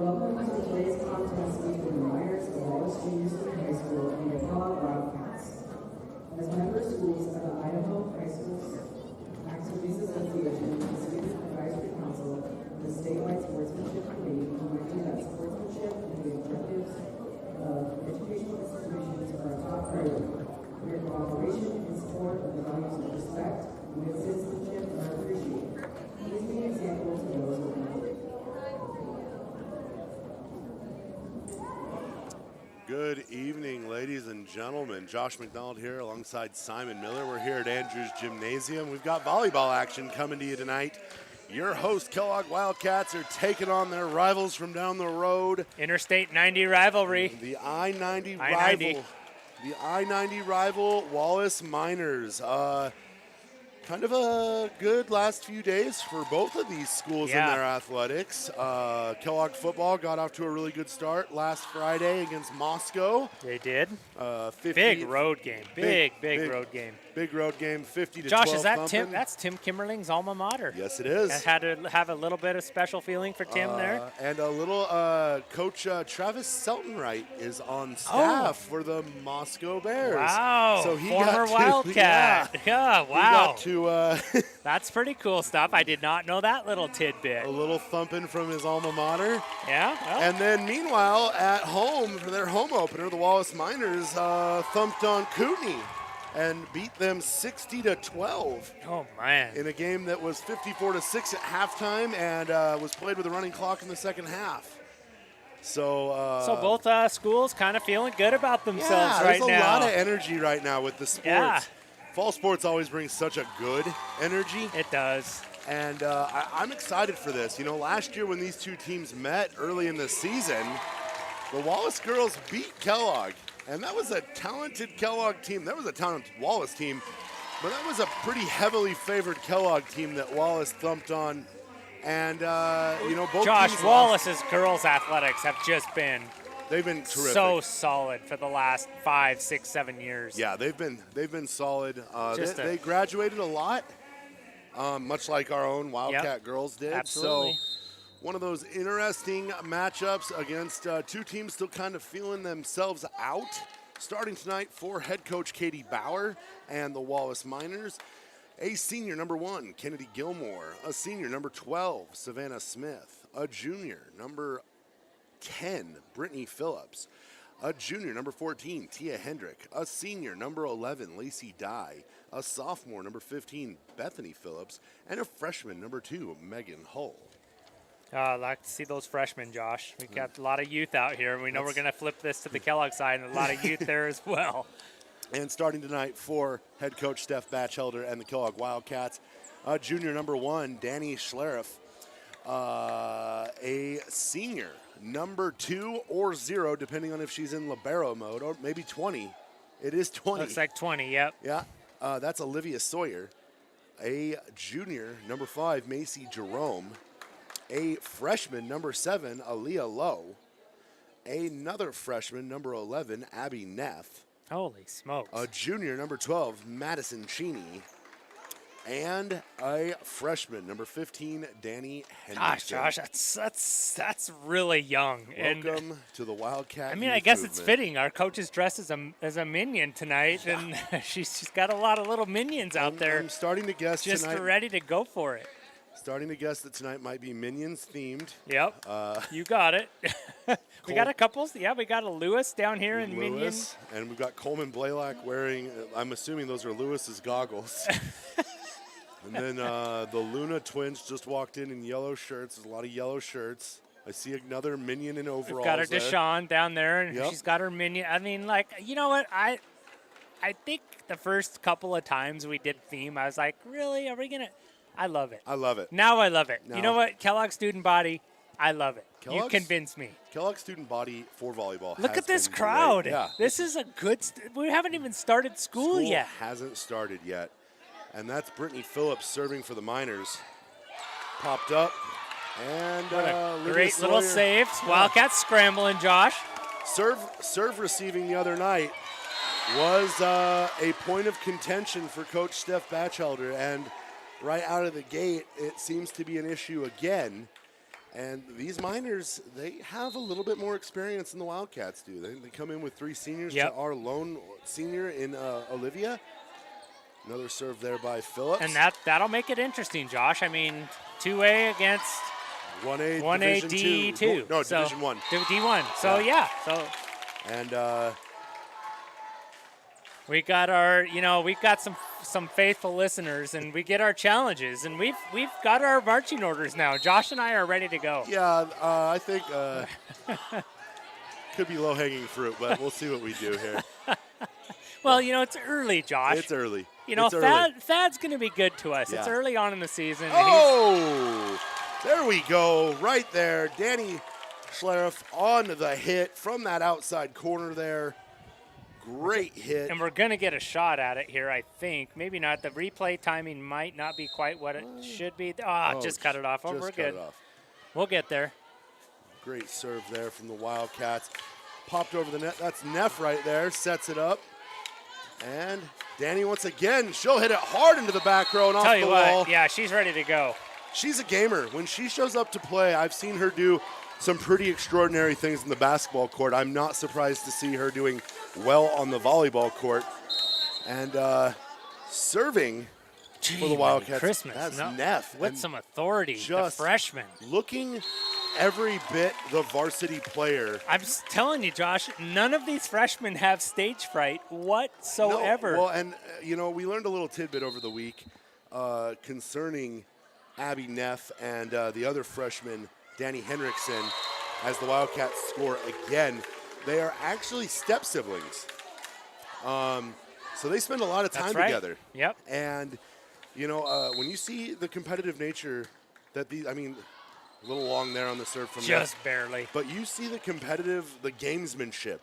Welcome to today's contest between the Miners of Wallace Junior Senior High School and the Kellogg Wildcats. As member schools of the Idaho High Schools Activities Association and the Student Advisory Council and the Statewide Sportsmanship Committee, remind you that sportsmanship and the objectives of educational institutions are a top priority. Your cooperation and support of the values of respect and good citizenship are appreciated. Please be an example to those around you. Good evening, ladies and gentlemen. Josh McDonald here alongside Simon Miller. We're here at Andrews Gymnasium. We've got volleyball action coming to you tonight. Your host, Kellogg Wildcats, are taking on their rivals from down the road. Interstate 90 rivalry. The I-90 rival. The I-90 rival, Wallace Miners. Kind of a good last few days for both of these schools in their athletics. Kellogg football got off to a really good start last Friday against Moscow. They did. Big road game. Big road game. Big road game, 50 to 12 Josh, is that thumping. Tim? That's Tim Kimmerling's alma mater. Yes, it is. I had to have a little bit of special feeling for Tim there. And a little Coach Travis Seltenwright is on staff for the Moscow Bears. Wow. So he former got to, Wildcat. Yeah, wow. He got to that's pretty cool stuff. I did not know that little tidbit. a little thumping from his alma mater. Yeah. Well, And then meanwhile, at home, for their home opener, the Wallace Miners thumped on Kootenai and beat them 60 to 12 oh, man. in a game that was 54 to 6 at halftime and was played with a running clock in the second half. So both schools kind of feeling good about themselves right now. There's a lot of energy right now with the sports. Yeah. Fall sports always brings such a good energy. It does. And I'm excited for this. You know, last year when these two teams met early in the season, the Wallace girls beat Kellogg. And that was a talented Kellogg team. That was a talented Wallace team. But that was a pretty heavily favored Kellogg team that Wallace thumped on. And, both Josh, teams Wallace's girls' athletics have just been they've been terrific. so solid for the last 5, 6, 7 years. Yeah, they've been solid. They graduated a lot, much like our own Wildcat girls did. Absolutely. So one of those interesting matchups against two teams still kind of feeling themselves out. Starting tonight for head coach Katie Bauer and the Wallace Miners. A senior, number 1, Kennedy Gilmore. A senior, number 12, Savannah Smith. A junior, number 10, Brittany Phillips. A junior, number 14, Tia Hendrick. A senior, number 11, Lacey Dye. A sophomore, number 15, Bethany Phillips. And a freshman, number 2, Megan Hull. I'd like to see those freshmen, Josh. We've got a lot of youth out here. We know we're going to flip this to the Kellogg side, and a lot of youth there as well. And starting tonight for head coach Steph Batchelder and the Kellogg Wildcats, junior number 1, Danny Schleriff. A senior, number 2 or 0, depending on if she's in libero mode, or maybe 20. It is 20. Looks like 20, yep. Yeah, that's Olivia Sawyer. A junior, number 5, Macy Jerome. A freshman, number 7, Aaliyah Lowe. Another freshman, number 11, Abby Neff. Holy smokes. A junior, number 12, Madison Cheney. And a freshman, number 15, Danny Hendrickson. Gosh, that's really young. Welcome to the Wildcat. I mean, I guess it's fitting. Our coach is dressed as a minion tonight, and she's got a lot of little minions out there. I'm starting to guess just tonight, ready to go for it. Starting to guess that tonight might be Minions themed. Yep, you got it. We got a couple. Yeah, we got a Lewis down here in Minions. And we've got Coleman Blaylock wearing, I'm assuming those are Lewis's goggles. And then the Luna twins just walked in yellow shirts. There's a lot of yellow shirts. I see another Minion in overalls. We've got her Deshawn down there, and she's got her Minion. I mean, you know what? I think the first couple of times we did theme, I was like, really? Are we going to? I love it. I love it. Now I love it. You know what? Kellogg student body, I love it. You convinced me. Kellogg student body for volleyball. Look at this crowd. Yeah. This is a good we haven't even started school yet. Hasn't started yet. And that's Brittany Phillips serving for the Miners. Popped up. And great little save. Wildcats scrambling, Josh. Serve receiving the other night was a point of contention for Coach Steph Batchelder. And right out of the gate, it seems to be an issue again. And these Miners, they have a little bit more experience than the Wildcats do. They come in with 3 seniors to our lone senior in Olivia. Another serve there by Phillips. And that'll make it interesting, Josh. I mean, 2A against 1A Division D2. D2. No, Division 1. D1. So, So. And we got our, we've got some faithful listeners, and we get our challenges, and we've got our marching orders now. Josh and I are ready to go. Yeah, I think could be low-hanging fruit, but we'll see what we do here. Well, it's early, Josh. It's early. Thad's going to be good to us. Yeah. It's early on in the season. Oh, there we go. Right there. Danny Schlereth on the hit from that outside corner there. Great hit. And we're going to get a shot at it here, I think. Maybe not. The replay timing might not be quite what it should be. Just cut it off. Oh, we're good. We'll get there. Great serve there from the Wildcats. Popped over the net. That's Neff right there. Sets it up. And Danny once again, she'll hit it hard into the back row and off the wall. Yeah, she's ready to go. She's a gamer. When she shows up to play, I've seen her do some pretty extraordinary things in the basketball court. I'm not surprised to see her doing well on the volleyball court. And serving for the Wildcats, Christmas. that's Neff. With some authority, the freshman. Looking every bit the varsity player. I'm just telling you, Josh, none of these freshmen have stage fright whatsoever. No, well, and, we learned a little tidbit over the week concerning Abby Neff and the other freshman, Danny Henriksen, as the Wildcats score again. They are actually step siblings. So they spend a lot of time together. Yep. And, when you see the competitive nature that these, a little long there on the serve from just Neff, barely. But you see the gamesmanship.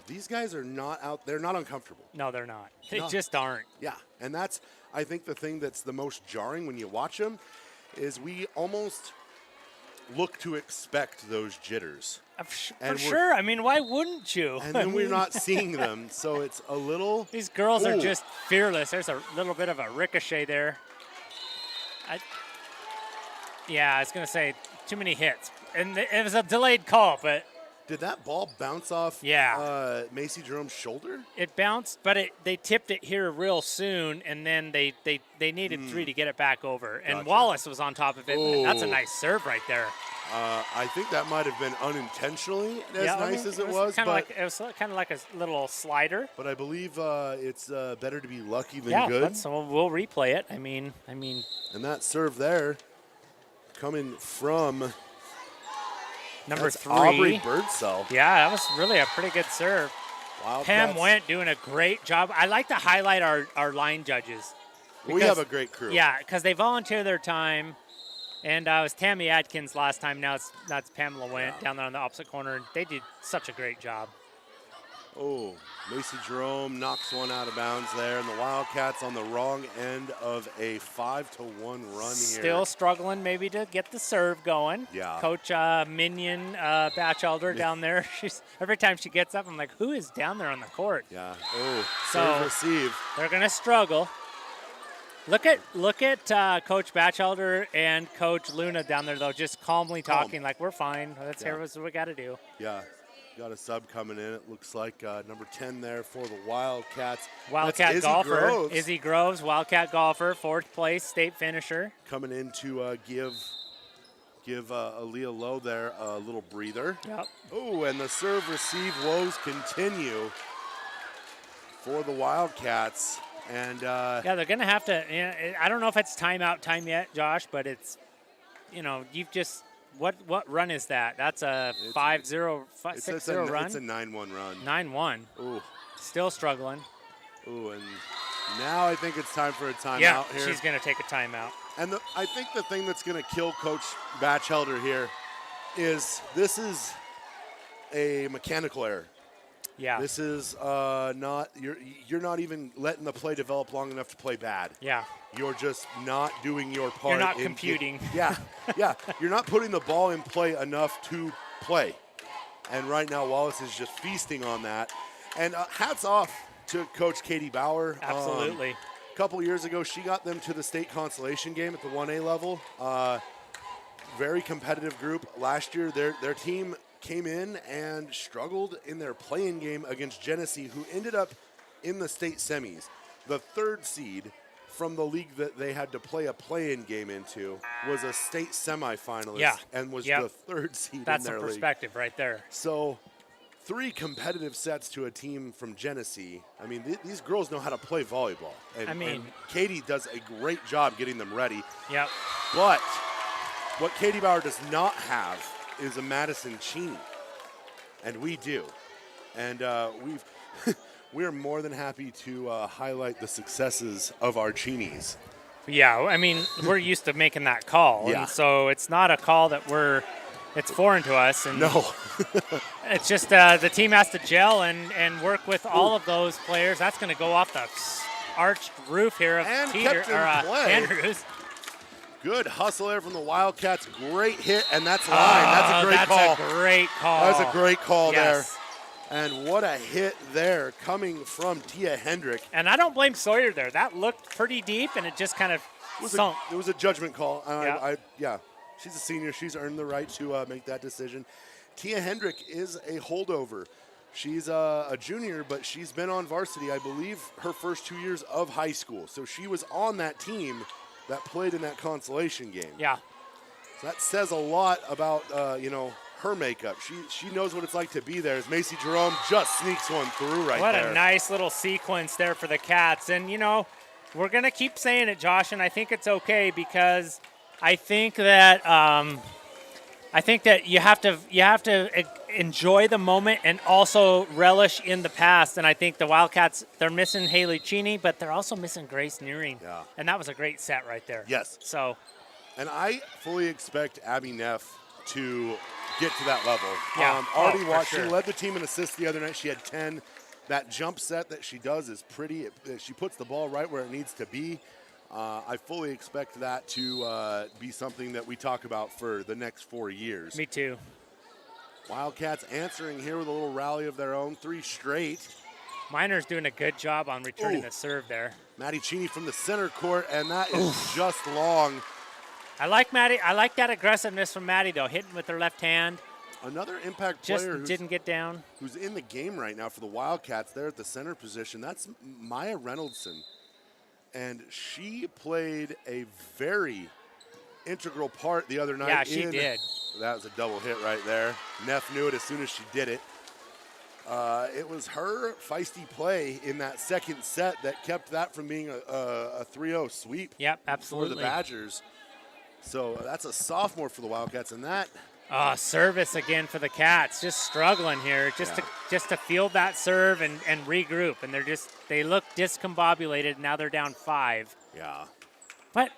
They're not uncomfortable. No, they're not. They just aren't. Yeah, and that's, I think, the thing that's the most jarring when you watch them is we almost look to expect those jitters. For sure. Why wouldn't you? And then we're not seeing them, so it's a little... These girls are just fearless. There's a little bit of a ricochet there. I was going to say too many hits. And it was a delayed call, but... Did that ball bounce off Macy Jerome's shoulder? It bounced, but they tipped it here real soon, and then they needed 3 to get it back over. And Gotcha. Wallace was on top of it. Ooh. That's a nice serve right there. I think that might have been unintentionally nice as it was. It was kind of like a little slider. But I believe it's better to be lucky than good. Yeah, so we'll replay it. And that serve there coming from... Number 3. Aubrey Birdsell. Yeah, that was really a pretty good serve. Wildcats. Pam Went doing a great job. I like to highlight our line judges. We have a great crew. Yeah, because they volunteer their time. And it was Tammy Adkins last time. Now that's Pamela Went down there on the opposite corner. They did such a great job. Oh, Macy Jerome knocks one out of bounds there, and the Wildcats on the wrong end of a 5-1 run here. Still struggling maybe to get the serve going. Yeah. Coach Minion Batchelder down there. Every time she gets up, I'm like, who is down there on the court? Yeah. Oh, serve receive. They're going to struggle. Look at Coach Batchelder and Coach Luna down there, though, just calmly talking like, we're fine. Let's hear what we got to do. Yeah. Got a sub coming in. It looks like number 10 there for the Wildcats. Wildcat golfer. Izzy Groves, Wildcat golfer, 4th place, state finisher. Coming in to give Aaliyah Lowe there a little breather. Yep. Oh, and the serve-receive woes continue for the Wildcats. And they're going to have to, I don't know if it's timeout time yet, Josh, but it's, you've just, what run is that? That's a 5-0, 6-0 run? It's a 9-1 run. 9-1. Ooh. Still struggling. Ooh, and now I think it's time for a timeout here. Yeah, she's going to take a timeout. And I think the thing that's going to kill Coach Batchelder here is this is a mechanical error. Yeah. This is not you're not even letting the play develop long enough to play bad. Yeah. You're just not doing your part. You're not computing. Yeah. You're not putting the ball in play enough to play. And right now Wallace is just feasting on that. And hats off to Coach Katie Bauer. Absolutely. A couple years ago, she got them to the state consolation game at the 1A level. very competitive group. Last year, their team came in and struggled in their play-in game against Genesee, who ended up in the state semis. The third seed from the league that they had to play a play-in game into was a state semifinalist and was the third seed in their league. That's a perspective right there. So 3 competitive sets to a team from Genesee. I mean, these girls know how to play volleyball. And Katie does a great job getting them ready. Yep. But what Katie Bauer does not have is a Madison Cheney. And we do. And we're more than happy to highlight the successes of our Cheneys. Yeah, I mean, we're used to making that call. Yeah. And so it's not a call that it's foreign to us. And no. It's just the team has to gel and work with all of those players. That's going to go off the arched roof here of Andrews. Good hustle there from the Wildcats. Great hit, and that's line. That's a great call. That's a great call. That's a great call yes. there. And what a hit there coming from Tia Hendrick. And I don't blame Sawyer there. That looked pretty deep, and it just kind of sunk. It was a judgment call. She's a senior. She's earned the right to make that decision. Tia Hendrick is a holdover. She's a junior, but she's been on varsity, I believe, her first 2 years of high school. So she was on that team that played in that consolation game. Yeah. So that says a lot about, her makeup. She knows what it's like to be there. As Macy Jerome just sneaks one through there. What a nice little sequence there for the Cats. And, we're going to keep saying it, Josh, and I think it's okay because I think that you have to enjoy the moment and also relish in the past. And I think the Wildcats, they're missing Haley Cheney, but they're also missing Grace Nearing. Yeah. And that was a great set right there. Yes. So. And I fully expect Abby Neff to get to that level. Yeah. Already watched. Sure. She led the team in assists the other night. She had 10. That jump set that she does is pretty. She puts the ball right where it needs to be. I fully expect that to be something that we talk about for the next 4 years. Me too. Wildcats answering here with a little rally of their own, 3 straight. Miner's doing a good job on returning the serve there. Maddie Cheney from the center court, and that is just long. I like Maddie. I like that aggressiveness from Maddie, though, hitting with her left hand. Another impact Just player didn't get down. Who's in the game right now for the Wildcats there at the center position. That's Maya Reynoldson. And she played a very integral part the other night. Yeah, she did. That was a double hit right there. Neff knew it as soon as she did it. It was her feisty play in that second set that kept that from being a 3-0 sweep. Yep, absolutely. For the Badgers. So that's a sophomore for the Wildcats, and that. Service again for the Cats, just struggling here, just to field that serve and regroup, and they look discombobulated. Now they're down 5. Yeah. But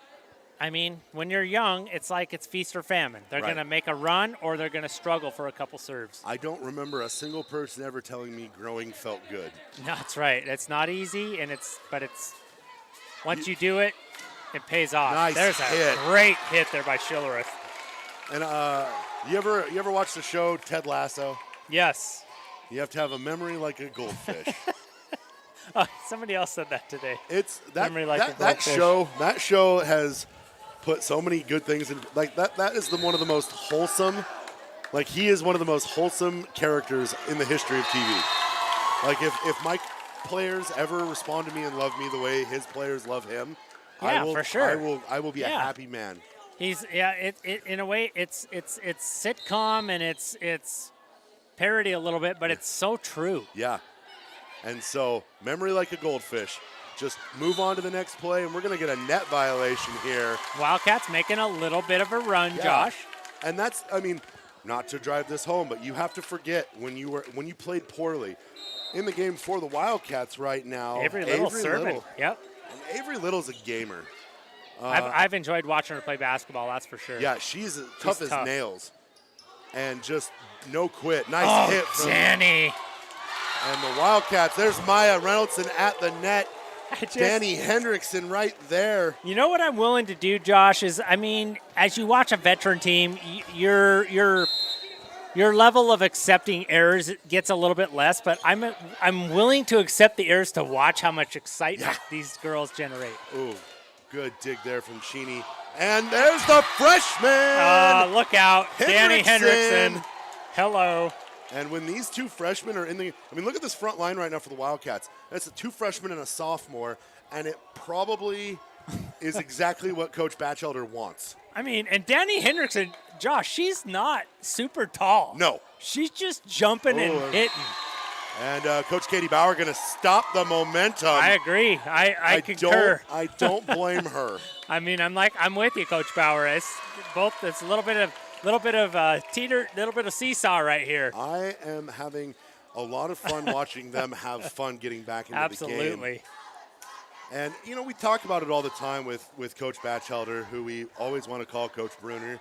I mean, when you're young, it's like it's feast or famine. They're going to make a run, or they're going to struggle for a couple serves. I don't remember a single person ever telling me growing felt good. No, that's right. It's not easy, but it's once you do it, it pays off. Nice There's hit. A great hit there by Schillereth. And you ever watch the show Ted Lasso? Yes. You have to have a memory like a goldfish. Somebody else said that today. It's that memory like a that goldfish. That show has put so many good things in. Like that is one of the most wholesome. Like he is one of the most wholesome characters in the history of TV. Like if my players ever respond to me and love me the way his players love him, for sure. I will be a happy man. He's in a way it's sitcom and it's parody a little bit, but it's so true. Yeah. And so memory like a goldfish. Just move on to the next play, and we're going to get a net violation here. Wildcats making a little bit of a run, Josh. And that's, I mean, not to drive this home, but you have to forget when you played poorly in the game for the Wildcats right now. Avery Little serving. Yep. And Avery Little's a gamer. I've enjoyed watching her play basketball, that's for sure. Yeah, she's tough as nails. And just no quit. Nice hit from Danny. And the Wildcats, there's Maya Reynoldson at the net. Danny Hendrickson right there. You know what I'm willing to do, Josh, is, I mean, as you watch a veteran team, your level of accepting errors gets a little bit less, but I'm willing to accept the errors to watch how much excitement these girls generate. Ooh. Good dig there from Cheney. And there's the freshman! Look out. Danny Hendrickson. Hello. And when these two freshmen are look at this front line right now for the Wildcats. That's two freshmen and a sophomore, and it probably is exactly what Coach Batchelder wants. I mean, and Danny Hendrickson, Josh, she's not super tall. No. She's just jumping and hitting. And Coach Katie Bauer going to stop the momentum. I agree. I concur. I don't blame her. I mean, I'm with you, Coach Bauer. It's a little bit of seesaw right here. I am having a lot of fun watching them have fun getting back into the game. Absolutely. And, we talk about it all the time with Coach Batchelder, who we always want to call Coach Bruner,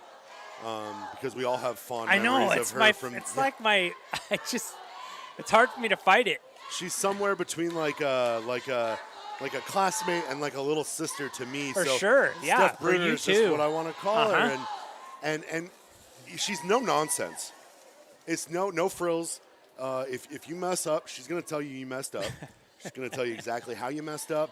because we all have fond memories of her. It's hard for me to fight it. She's somewhere between like a classmate and like a little sister to me. For so sure, yeah. Steph Bruner is just what I want to call her, and she's no nonsense. It's no frills. If you mess up, she's going to tell you messed up. She's going to tell you exactly how you messed up,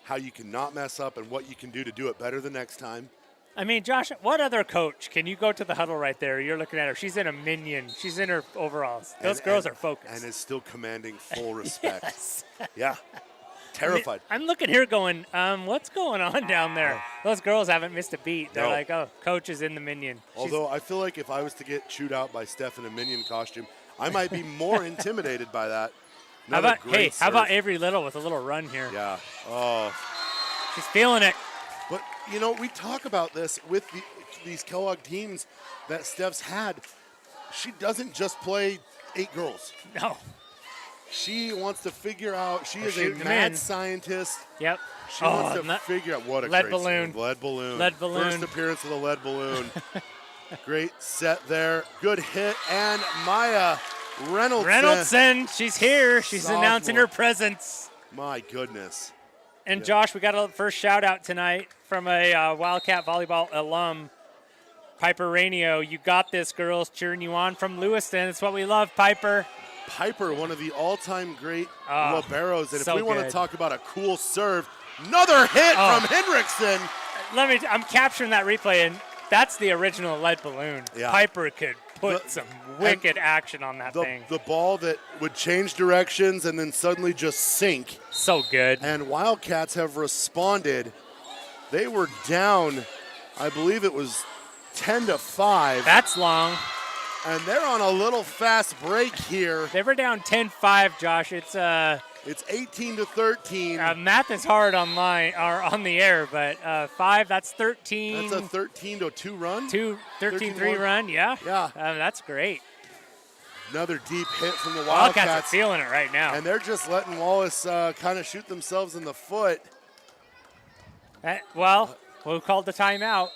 how you cannot mess up, and what you can do to do it better the next time. I mean, Josh, what other coach can you go to the huddle right there? You're looking at her. She's in a minion. She's in her overalls. Those girls are focused. And is still commanding full respect. Yes. Yeah. Terrified. I'm looking here going, what's going on down there? Those girls haven't missed a beat. They're like, oh, coach is in the minion. Although I feel like if I was to get chewed out by Steph in a minion costume, I might be more intimidated by that. How about Avery Little with a little run here? Yeah. Oh. She's feeling it. But, we talk about this with these Kellogg teams that Steph's had. She doesn't just play 8 girls. No. She wants to figure out. She is a mad scientist. Yep. She wants to figure out what a lead great balloon. Scene. Lead balloon. Lead balloon. First appearance of the lead balloon. Great set there. Good hit. And Maya Reynolds, she's here. She's announcing her presence. My goodness. And Josh, we got a first shout out tonight from a Wildcat volleyball alum, Piper Rainio. You got this, girls, cheering you on from Lewiston. It's what we love, Piper. Piper, one of the all-time great liberos. And so if we want to talk about a cool serve, another hit from Hendrickson. I'm capturing that replay, and that's the original lead balloon. Yeah. Piper could put some wicked action on that thing. The ball that would change directions and then suddenly just sink. So good. And Wildcats have responded. They were down, I believe it was 10-5. That's long. And they're on a little fast break here. They were down 10-5, Josh. It's 18-13. Math is hard on the air, but 5, that's 13. That's a 13-2 run? 13-3 run, yeah. Yeah. That's great. Another deep hit from the Wildcats Wildcats. are feeling it right now. And they're just letting Wallace kind of shoot themselves in the foot. Who called the timeout?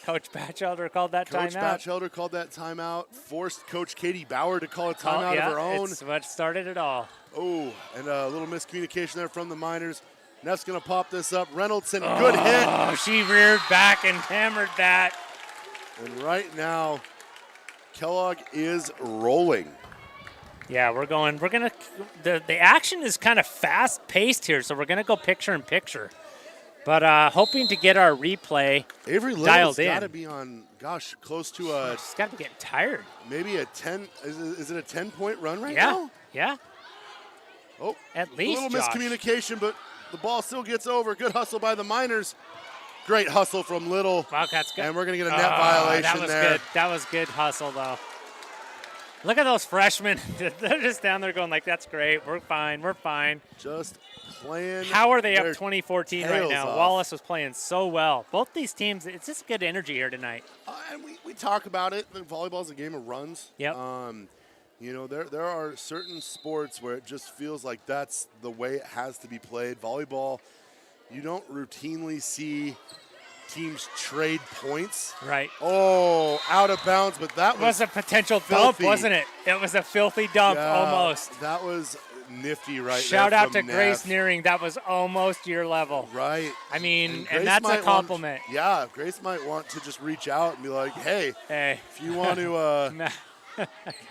Coach Batchelder called that timeout. Coach Batchelder called that timeout, forced Coach Katie Bauer to call a timeout of her own. It's what started it all. Oh, and a little miscommunication there from the Miners. Neff's going to pop this up. Reynoldson, good hit. Oh, she reared back and hammered that. And right now, Kellogg is rolling. Yeah, the action is kind of fast-paced here, so we're going to go picture-in-picture. But hoping to get our replay Avery dialed Little's in. got to be on, close to a... She's got to be getting tired. Maybe a 10... Is it a 10-point run right now? now? Yeah. Oh, at least, a little miscommunication, but the ball still gets over. Good hustle by the Miners. Great hustle from Little. Wildcats good. And we're going to get a net violation there. Good. That was good hustle, though. Look at those freshmen. They're just down there going like, that's great. We're fine. Just playing. How are they up 2014 right now? Off. Wallace was playing so well. Both these teams, it's just good energy here tonight. And we talk about it. Volleyball is a game of runs. Yep. There are certain sports where it just feels like that's the way it has to be played. Volleyball, you don't routinely see teams trade points. Right. Oh, out of bounds, but that was a potential filthy. Dump, wasn't it? It was a filthy dump, almost. That was nifty right Shout there. Shout out to Neff. Grace Nearing. That was almost your level. Right. I mean, and that's a compliment. Grace might want to just reach out and be like, hey. If you want to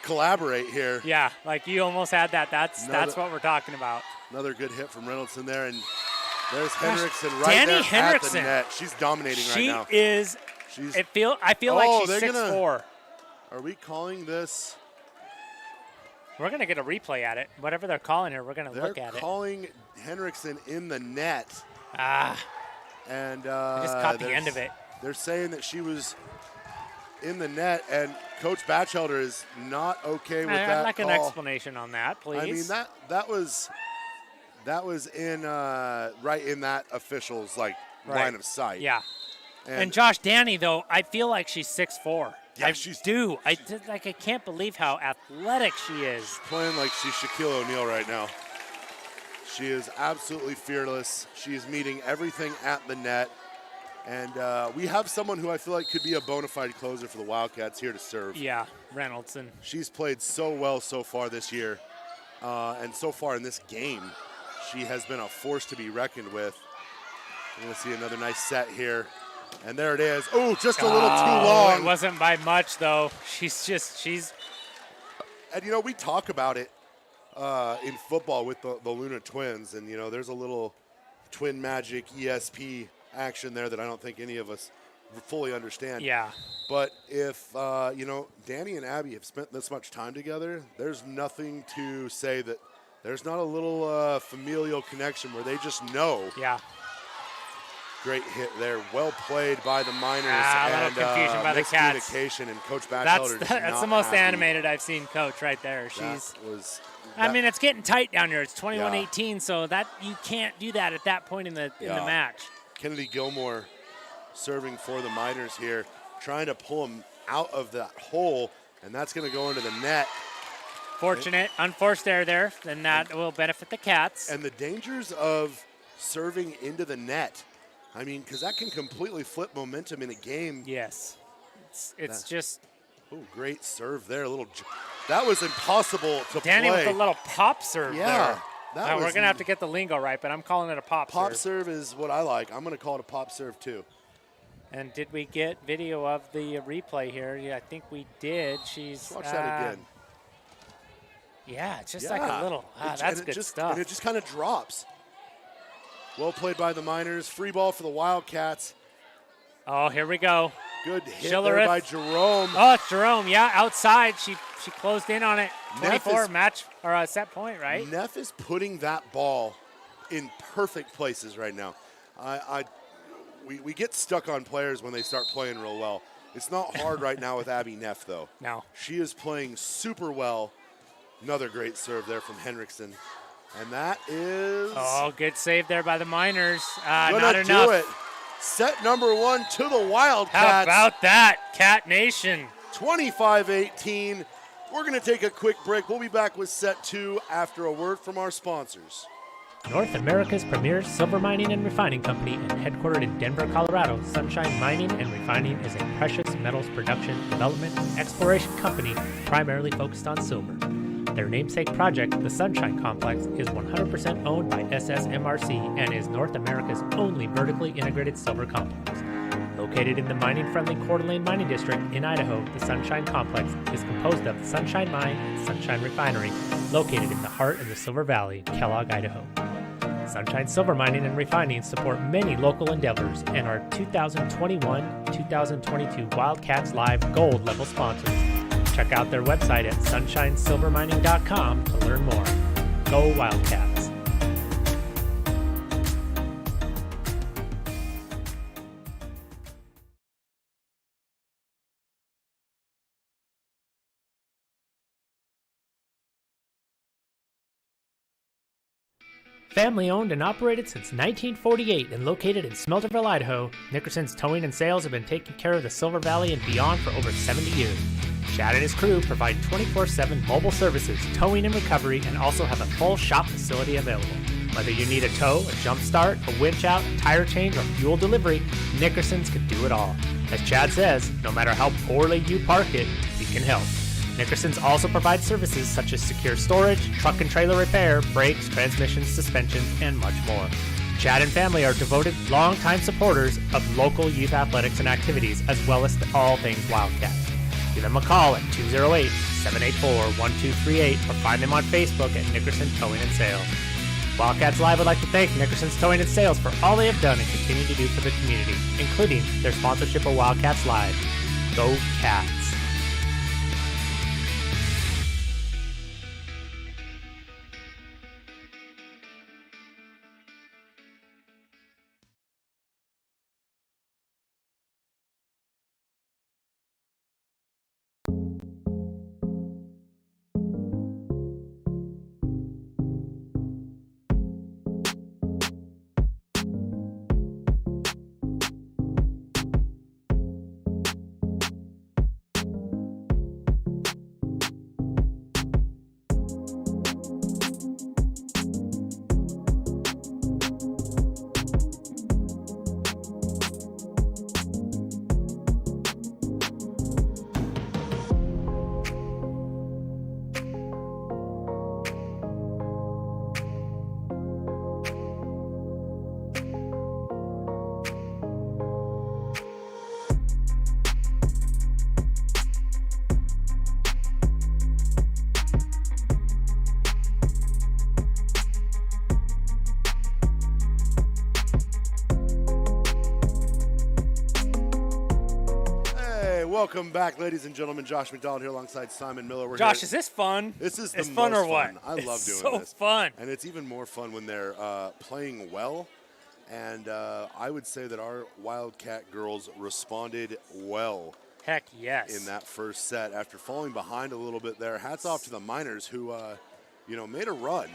collaborate here. Yeah, like you almost had that. That's what we're talking about. Another good hit from Reynolds in there. And There's Henriksen right Danny there Henriksen. at the net. She's dominating right now. She is. I feel like she's 6'4". Are we calling this? We're going to get a replay at it. Whatever they're calling her, we're going to look at it. They're calling Henriksen in the net. And I just caught the end of it. They're saying that she was in the net, and Coach Batchelder is not okay with that I'd like call. an explanation on that, please. I mean, that was in right in that official's line of sight. Yeah. And Josh Danny, though, I feel like she's 6'4". Yeah, I can't believe how athletic she is. Playing like she's Shaquille O'Neal right now. She is absolutely fearless. She is meeting everything at the net. And we have someone who I feel like could be a bona fide closer for the Wildcats here to serve. Yeah, Reynoldson. She's played so well so far this year. And so far in this game, she has been a force to be reckoned with. We're going to see another nice set here. And there it is. Oh, just a little too long. It wasn't by much, though. She's. And, we talk about it in football with the Luna twins. And, there's a little twin magic ESP action there that I don't think any of us fully understand. Yeah. But if, Danny and Abby have spent this much time together, there's nothing to say that there's not a little familial connection where they just know. Yeah. Great hit there. Well played by the Miners. A little confusion by the Cats. Miscommunication, and Coach Batchelder That's the most animated I've seen Coach right there. I mean, it's getting tight down here. It's 21-18, so that you can't do that at that point in the match. Kennedy Gilmore serving for the Miners here, trying to pull him out of that hole, and that's going to go into the net. Fortunate, unforced error there, then that will benefit the Cats. And the dangers of serving into the net. I mean, because that can completely flip momentum in a game. Yes. It's just. Oh, great serve there. That was impossible to Danny play. with a little pop serve there. We're going to have to get the lingo right, but I'm calling it a pop serve. Pop serve is what I like. I'm going to call it a pop serve, too. And did we get video of the replay here? Yeah, I think we did. Let's watch that again. Yeah, it's just like a little. That's good stuff. And it just kind of drops. Well played by the Miners. Free ball for the Wildcats. Oh, here we go. Good hit there by Jerome. Oh, it's Jerome. Yeah, outside. She closed in on it. 24 match or a set point, right? Neff is putting that ball in perfect places right now. We get stuck on players when they start playing real well. It's not hard right now with Abby Neff, though. No. She is playing super well. Another great serve there from Henriksen. And that is... Oh, good save there by the Miners. Not enough. Do it. Set number 1 to the Wildcats. How about that, Cat Nation? 25-18. We're going to take a quick break. We'll be back with set 2 after a word from our sponsors. North America's premier silver mining and refining company and headquartered in Denver, Colorado, Sunshine Mining and Refining is a precious metals production, development, and exploration company primarily focused on silver. Their namesake project, the Sunshine Complex, is 100% owned by SSMRC and is North America's only vertically integrated silver complex. Located in the mining-friendly Coeur d'Alene Mining District in Idaho, the Sunshine Complex is composed of the Sunshine Mine and Sunshine Refinery, located in the heart of the Silver Valley, Kellogg, Idaho. Sunshine Silver Mining and Refining support many local endeavors and are 2021-2022 Wildcats Live Gold level sponsors. Check out their website at sunshinesilvermining.com to learn more. Go Wildcats! Family owned and operated since 1948 and located in Smelterville, Idaho, Nickerson's Towing and Sales have been taking care of the Silver Valley and beyond for over 70 years. Chad and his crew provide 24/7 mobile services, towing and recovery, and also have a full shop facility available. Whether you need a tow, a jump start, a winch out, a tire change, or fuel delivery, Nickerson's can do it all. As Chad says, no matter how poorly you park it, we can help. Nickerson's also provides services such as secure storage, truck and trailer repair, brakes, transmissions, suspensions, and much more. Chad and family are devoted, longtime supporters of local youth athletics and activities, as well as all things Wildcat. Give them a call at 208-784-1238 or find them on Facebook at Nickerson Towing and Sales. Wildcats Live would like to thank Nickerson's Towing and Sales for all they have done and continue to do for the community, including their sponsorship of Wildcats Live. Go Cats! Welcome back, ladies and gentlemen. Josh McDonald here alongside Simon Miller. We're Josh, here. is this fun? This is the it's fun most or what? fun. I love doing so this. So fun. And it's even more fun when they're playing well. And I would say that our Wildcat girls responded well. Heck yes. In that first set after falling behind a little bit there. Hats off to the Miners who, made a run.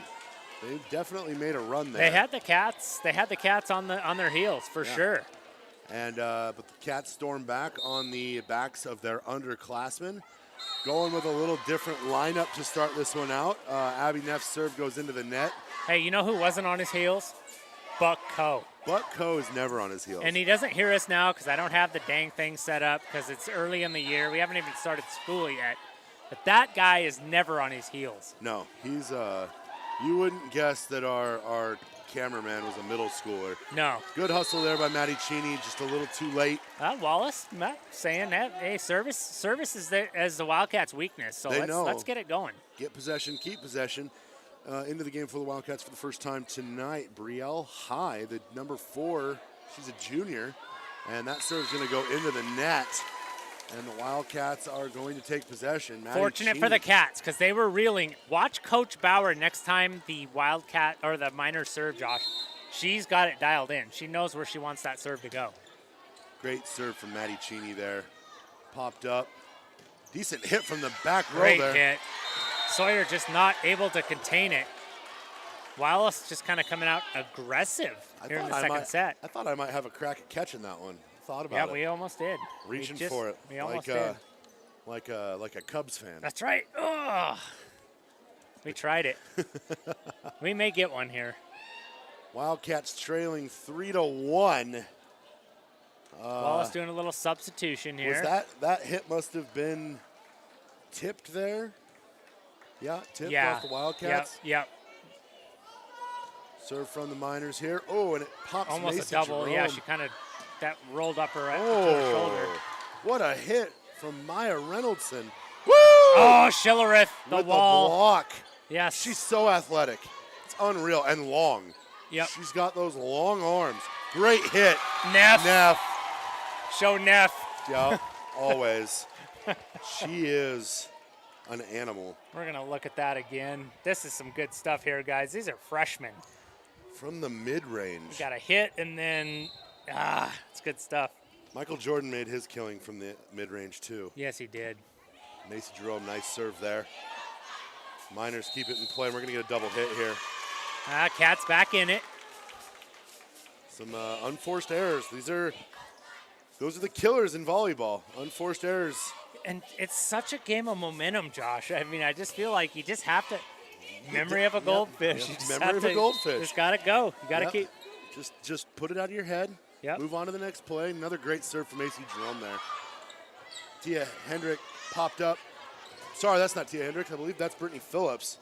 They definitely made a run there. They had the Cats. They had the Cats on their heels for sure. And but the Cats stormed back on the backs of their underclassmen, going with a little different lineup to start this one out. Abby Neff's serve goes into the net. Hey, you know who wasn't on his heels? Buck Coe. Buck Coe is never on his heels. And he doesn't hear us now because I don't have the dang thing set up because it's early in the year. We haven't even started school yet. But that guy is never on his heels. No, he's you wouldn't guess that our cameraman was a middle schooler. No. Good hustle there by Maddie Cheney, just a little too late. Wallace, Matt saying that, hey, service is as the Wildcats' weakness, so let's get it going. Get possession, keep possession. Into the game for the Wildcats for the first time tonight. Brielle High, the number 4, she's a junior, and that serve's going to go into the net. And the Wildcats are going to take possession. Maddie Fortunate Cheney. for the Cats because they were reeling. Watch Coach Bauer next time the Wildcat or the Miners serve, Josh. She's got it dialed in. She knows where she wants that serve to go. Great serve from Maddie Cheney there. Popped up. Decent hit from the back row Great there. hit. Sawyer just not able to contain it. Wallace just kind of coming out aggressive here in the second set. I thought I might have a crack at catching that one. Thought about it. Yeah, we almost did. Reaching for it. We almost did. Like a Cubs fan. That's right. Oh, we tried it. We may get one here. Wildcats trailing 3-1. Wallace doing a little substitution here. Was that hit must have been tipped there? Yeah, tipped off the Wildcats. Yep. Serve from the Miners here. Oh, and it pops almost Macy a double. Jerome. Yeah, she kind of that rolled up her, to her shoulder. What a hit from Maya Reynoldson. Woo! Oh, Schillerith, the With wall. The block. Yes. She's so athletic. It's unreal and long. Yep. She's got those long arms. Great hit. Neff. Show Neff. Yeah, always. She is an animal. We're going to look at that again. This is some good stuff here, guys. These are freshmen. From the mid-range. We got a hit, and then, it's good stuff. Michael Jordan made his killing from the mid-range, too. Yes, he did. Macy Jerome, nice serve there. Miners keep it in play. We're going to get a double hit here. Cats back in it. Some unforced errors. Those are the killers in volleyball. Unforced errors. And it's such a game of momentum, Josh. I mean, I just feel like you just have to. Memory of a goldfish. Yep. Memory of a goldfish. Just got to go. You got to keep. Just put it out of your head. Yep. Move on to the next play. Another great serve from Macy Jerome there. Tia Hendrick popped up. Sorry, that's not Tia Hendrick. I believe that's Brittany Phillips.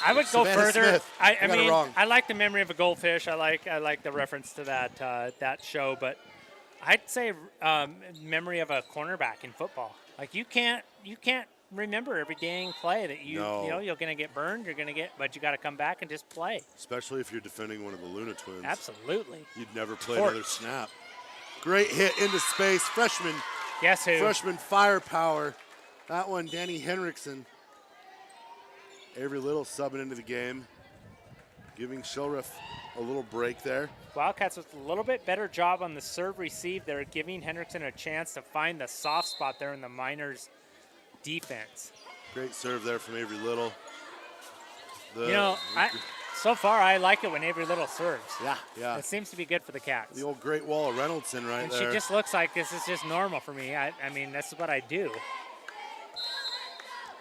I would go Savannah further. Smith. I mean, it wrong. I like the memory of a goldfish. I like the reference to that show, but I'd say memory of a cornerback in football. Like you can't remember every dang play that No. you're going to get burned. But you got to come back and just play. Especially if you're defending one of the Luna twins. Absolutely. You'd never play another snap. Great hit into space. Freshman. Guess who? Freshman firepower. That one, Danny Henriksen. Avery Little subbing into the game, giving Shilriff a little break there. Wildcats with a little bit better job on the serve receive. They're giving Henriksen a chance to find the soft spot there in the Miners' defense. Great serve there from Avery Little. So far I like it when Avery Little serves. Yeah. It seems to be good for the Cats. The old Great Wall of Reynoldson right and there. she just looks like this is just normal for me. I mean, this is what I do.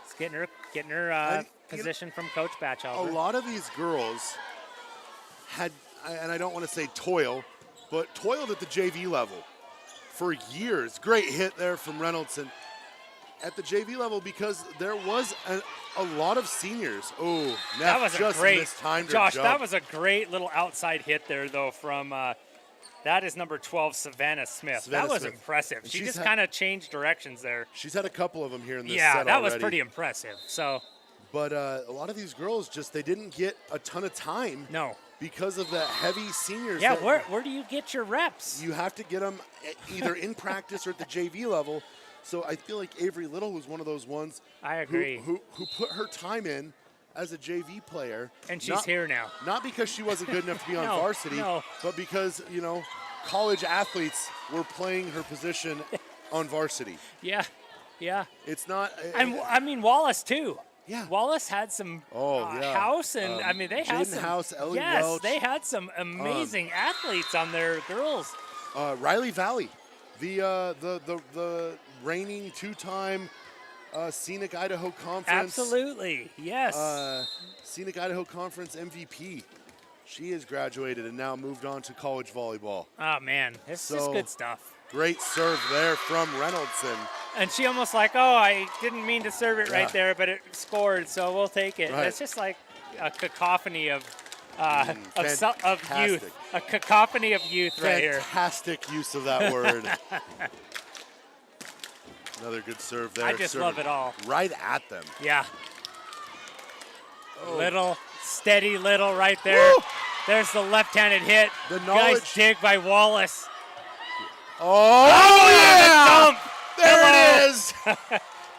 It's getting her position from Coach Batchelder. A lot of these girls had, and I don't want to say toiled at the JV level for years. Great hit there from Reynoldson at the JV level because there was a lot of seniors. Oh, Neff that was just a great, mistimed her Josh, jump. that was a great little outside hit there, though, from that is number 12, Savannah Smith. That was impressive. She just kind of changed directions there. She's had a couple of them here in this set Yeah, that already. was pretty impressive. So, but a lot of these girls they didn't get a ton of time. No. Because of the heavy seniors. Yeah, where do you get your reps? You have to get them either in practice or at the JV level. So I feel like Avery Little was one of those ones. I agree. Who put her time in as a JV player. And she's here now. Not because she wasn't good enough to be on varsity, but because, college athletes were playing her position on varsity. Yeah. It's not. And I mean, Wallace, too. Yeah. Wallace had some House, and I mean, they had some. House, Ellie yes, Welch. they had some amazing athletes on their girls. Riley Valley, the reigning two-time Scenic Idaho Conference. Absolutely, yes. Scenic Idaho Conference MVP. She has graduated and now moved on to college volleyball. Oh, man, this is good stuff. Great serve there from Reynoldson. And she almost I didn't mean to serve it right there, but it scored, so we'll take it. Right. It's just like a cacophony of youth. A cacophony of youth right here. Fantastic use of that word. Another good serve there. I just love it all. Right at them. Yeah. Oh. Steady Little right there. Woo! There's the left-handed hit. The knowledge. Nice dig by Wallace. Oh yeah! The dump. There it is.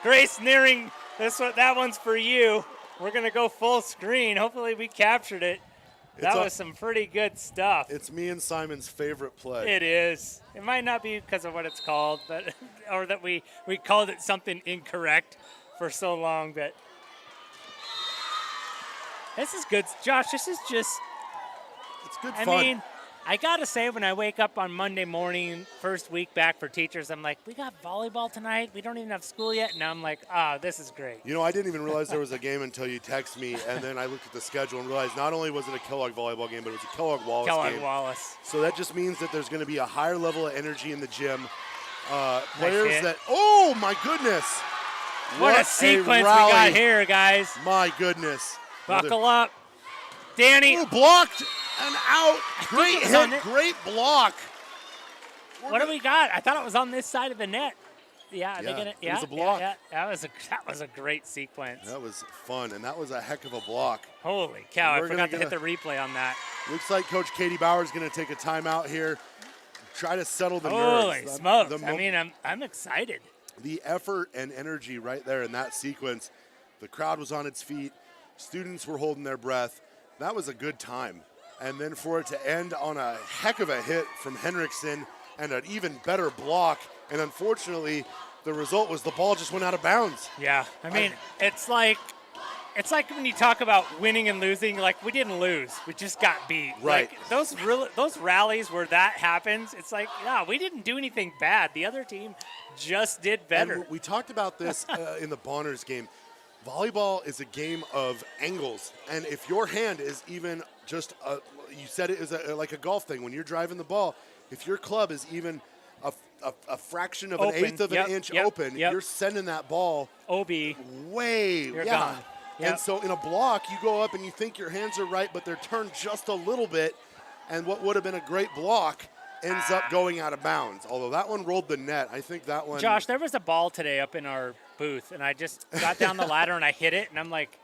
Grace Nearing, that one's for you. We're going to go full screen. Hopefully we captured it. That was some pretty good stuff. It's me and Simon's favorite play. It is. It might not be because of what it's called, but or that we called it something incorrect for so long. But this is good. Josh, this is just... It's good fun. I mean, I got to say, when I wake up on Monday morning, first week back for teachers, I'm like, we got volleyball tonight? We don't even have school yet? And I'm like, this is great. I didn't even realize there was a game until you text me, and then I looked at the schedule and realized not only was it a Kellogg volleyball game, but it was a Kellogg Wallace game. Kellogg Wallace. So that just means that there's going to be a higher level of energy in the gym. Players that, oh my goodness. What a sequence we got here, guys. My goodness. Buckle up. Danny. Ooh, blocked and out. Great hit, great block. What do we got? I thought it was on this side of the net. Yeah, it was a block. Yeah. That was a great sequence. That was fun, and that was a heck of a block. Holy cow, I forgot to hit the replay on that. Looks like Coach Katie Bauer is going to take a timeout here, try to settle the nerves. Holy smokes. I mean, I'm excited. The effort and energy right there in that sequence. The crowd was on its feet. Students were holding their breath. That was a good time. And then for it to end on a heck of a hit from Henriksen and an even better block. And unfortunately, the result was the ball just went out of bounds. Yeah, I mean, it's like when you talk about winning and losing, like we didn't lose, we just got beat. Right. Like those rallies where that happens, it's like, we didn't do anything bad. The other team just did better. And we talked about this in the Bonners game. Volleyball is a game of angles, and if your hand is even just you said it is like a golf thing. When you're driving the ball, if your club is even a fraction of an eighth of an inch open, you're sending that ball OB way. You're gone. Yep. And so in a block, you go up and you think your hands are right, but they're turned just a little bit, and what would have been a great block ends up going out of bounds. Although that one rolled the net, I think that one. Josh, there was a ball today up in our booth, and I just got down the ladder and I hit it, and I'm like,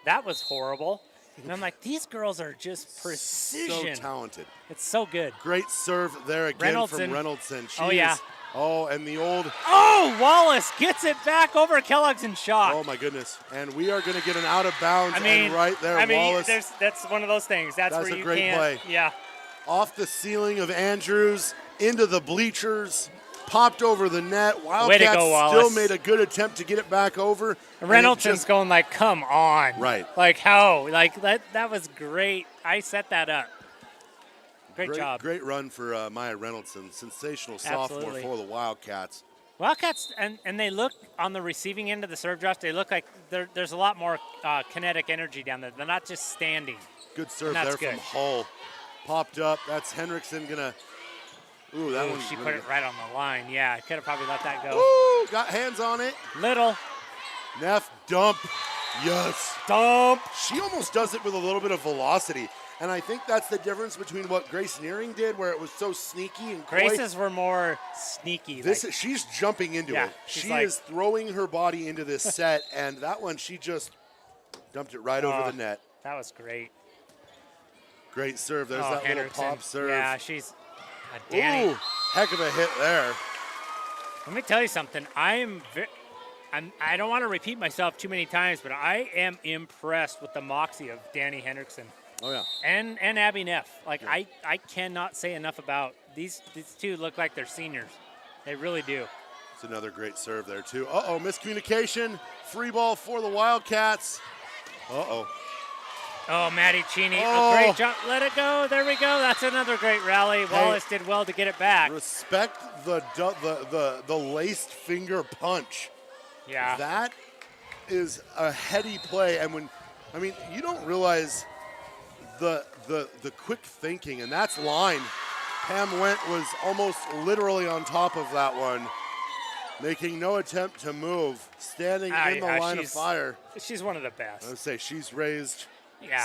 that was horrible. And I'm like, these girls are just precision. So talented. It's so good. Great serve there again from Reynoldson. And the old. Oh, Wallace gets it back over Kellogg's in shock. Oh, my goodness. And we are going to get an out of bounds. And right there, Wallace. That's one of those things. That's where you great can't. Play. Yeah. Off the ceiling of Andrews, into the bleachers, popped over the net. Wildcat still made a good attempt to get it back over. Reynoldson's going like, come on. Right. Like, how? Like, that was great. I set that up. Great job. Great run for Maya Reynoldson. Sensational sophomore for the Wildcats. Wildcats, and they look on the receiving end of the serve drops, they look like there's a lot more kinetic energy down there. They're not just standing. Good serve there from Hull. Popped up. That's Henriksen going to. Ooh, that one. She put it right on the line. Yeah, I could have probably let that go. Ooh, got hands on it. Little. Neff, dump. Yes. Dump. She almost does it with a little bit of velocity. And I think that's the difference between what Grace Nearing did, where it was so sneaky and coy. Grace's were more sneaky. She's jumping into it. She is throwing her body into this set, and that one, she just dumped it right over the net. That was great. Great serve. There's that little pop serve. Yeah, she's Danny. Ooh, heck of a hit there. Let me tell you something. I don't want to repeat myself too many times, but I am impressed with the moxie of Danny Henriksen. Oh, yeah. And Abby Neff. Like, yeah. I cannot say enough about these two look like they're seniors. They really do. It's another great serve there, too. Uh-oh, miscommunication. Free ball for the Wildcats. Uh-oh. Oh, Maddie Cheney, a great jump. Let it go. There we go. That's another great rally. Wallace did well to get it back. Respect the laced finger punch. Yeah. That is a heady play. And you don't realize the quick thinking, and that's line. Pam Went was almost literally on top of that one, making no attempt to move, standing in the line of fire. She's one of the best. I would say she's raised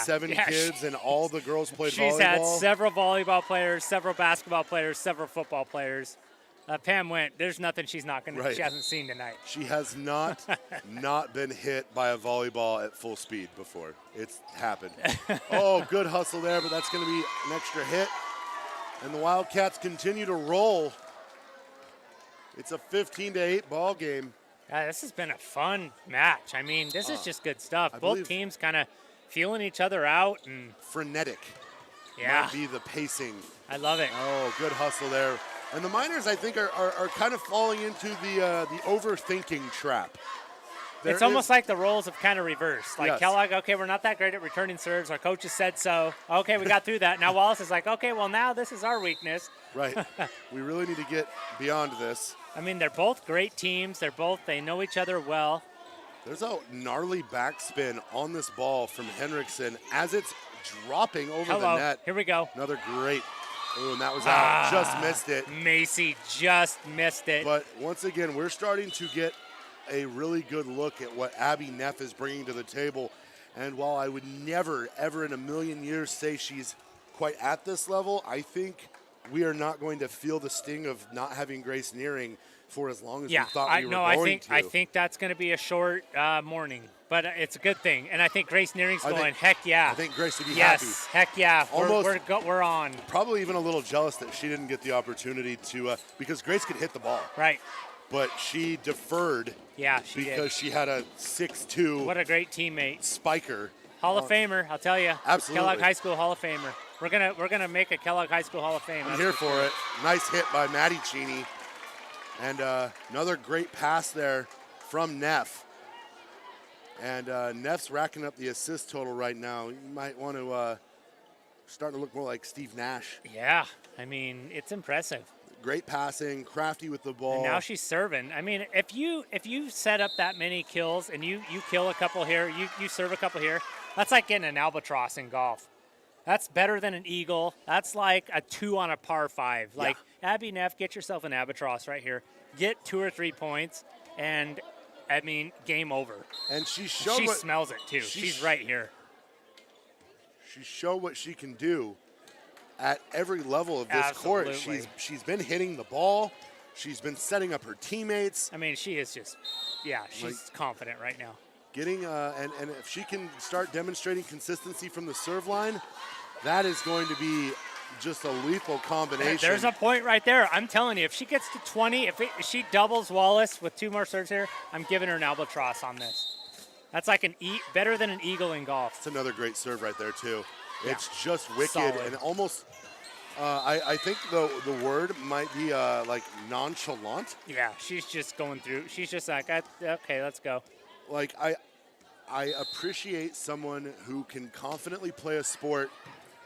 7 kids, and all the girls played volleyball. She's had several volleyball players, several basketball players, several football players. Pam Went, there's nothing she's not going to. She hasn't seen tonight. She has not been hit by a volleyball at full speed before. It's happened. Oh, good hustle there, but that's going to be an extra hit. And the Wildcats continue to roll. It's a 15-8 ball game. This has been a fun match. I mean, this is just good stuff. Both teams kind of feeling each other out and frenetic. Yeah, might be the pacing. I love it. Oh, good hustle there. And the Miners, I think, are kind of falling into the overthinking trap. It's almost like the roles have kind of reversed. Like Kellogg, okay, we're not that great at returning serves. Our coaches said so. Okay, we got through that. Now Wallace is like, okay, well, now this is our weakness. Right. We really need to get beyond this. I mean, they're both great teams. They know each other well. There's a gnarly backspin on this ball from Henriksen as it's dropping over the net. Here we go. Another great. Ooh, and that was out. Just missed it. Macy just missed it. But once again, we're starting to get a really good look at what Abby Neff is bringing to the table. And while I would never, ever in a million years say she's quite at this level, I think we are not going to feel the sting of not having Grace Nearing for as long as we thought we were going to. I think that's going to be a short morning, but it's a good thing. And I think Grace Nearing's going, heck yeah. I think Grace would be happy. Yes, heck yeah. We're on. Probably even a little jealous that she didn't get the opportunity to, because Grace could hit the ball. Right. But she deferred. Yeah, she because she had a 6'2". What a great teammate. Spiker. Hall of Famer, I'll tell you. Absolutely. Kellogg High School Hall of Famer. We're gonna make a Kellogg High School Hall of Fame. I'm here for it. Nice hit by Maddie Cheney. And another great pass there from Neff. And Neff's racking up the assist total right now. You might want to start to look more like Steve Nash. Yeah, I mean, it's impressive. Great passing, crafty with the ball. And now she's serving. I mean, if you set up that many kills and you kill a couple here, you serve a couple here, that's like getting an albatross in golf. That's better than an eagle. That's like a 2 on a par 5. Like, Abby Neff, get yourself an albatross right here. Get 2 or 3 points, and, I mean, game over. And she smells it, too. She's right here. She showed what she can do at every level of this court. She's been hitting the ball. She's been setting up her teammates. I mean, she is just she's confident right now. Getting and if she can start demonstrating consistency from the serve line, that is going to be just a lethal combination. There's a point right there. I'm telling you, if she gets to 20, if she doubles Wallace with 2 more serves here, I'm giving her an albatross on this. That's like better than an eagle in golf. It's another great serve right there too. Yeah. It's just wicked. Solid. And almost. I think the word might be like nonchalant. Yeah, she's just going through. She's just like, okay, let's go. Like I appreciate someone who can confidently play a sport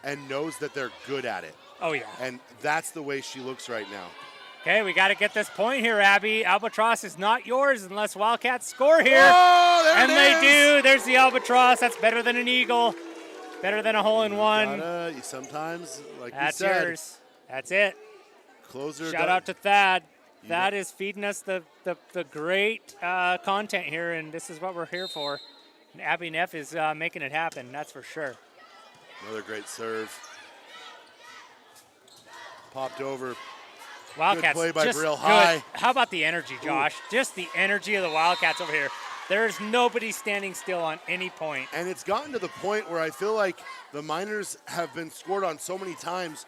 and knows that they're good at it. Oh yeah. And that's the way she looks right now. Okay, we got to get this point here, Abby. Albatross is not yours unless Wildcats score here. Oh, there and it they is. do. There's the albatross. That's better than an eagle. Better than a hole-in-one. You sometimes, like That's you said, yours. That's it. Closer. Shout out to Thad. Thad is feeding us the great content here, and this is what we're here for. And Abby Neff is making it happen, that's for sure. Another great serve. Popped over. Wildcats. Good play by just Brielle good. High. How about the energy, Josh? Ooh. Just the energy of the Wildcats over here. There's nobody standing still on any point. And it's gotten to the point where I feel like the Miners have been scored on so many times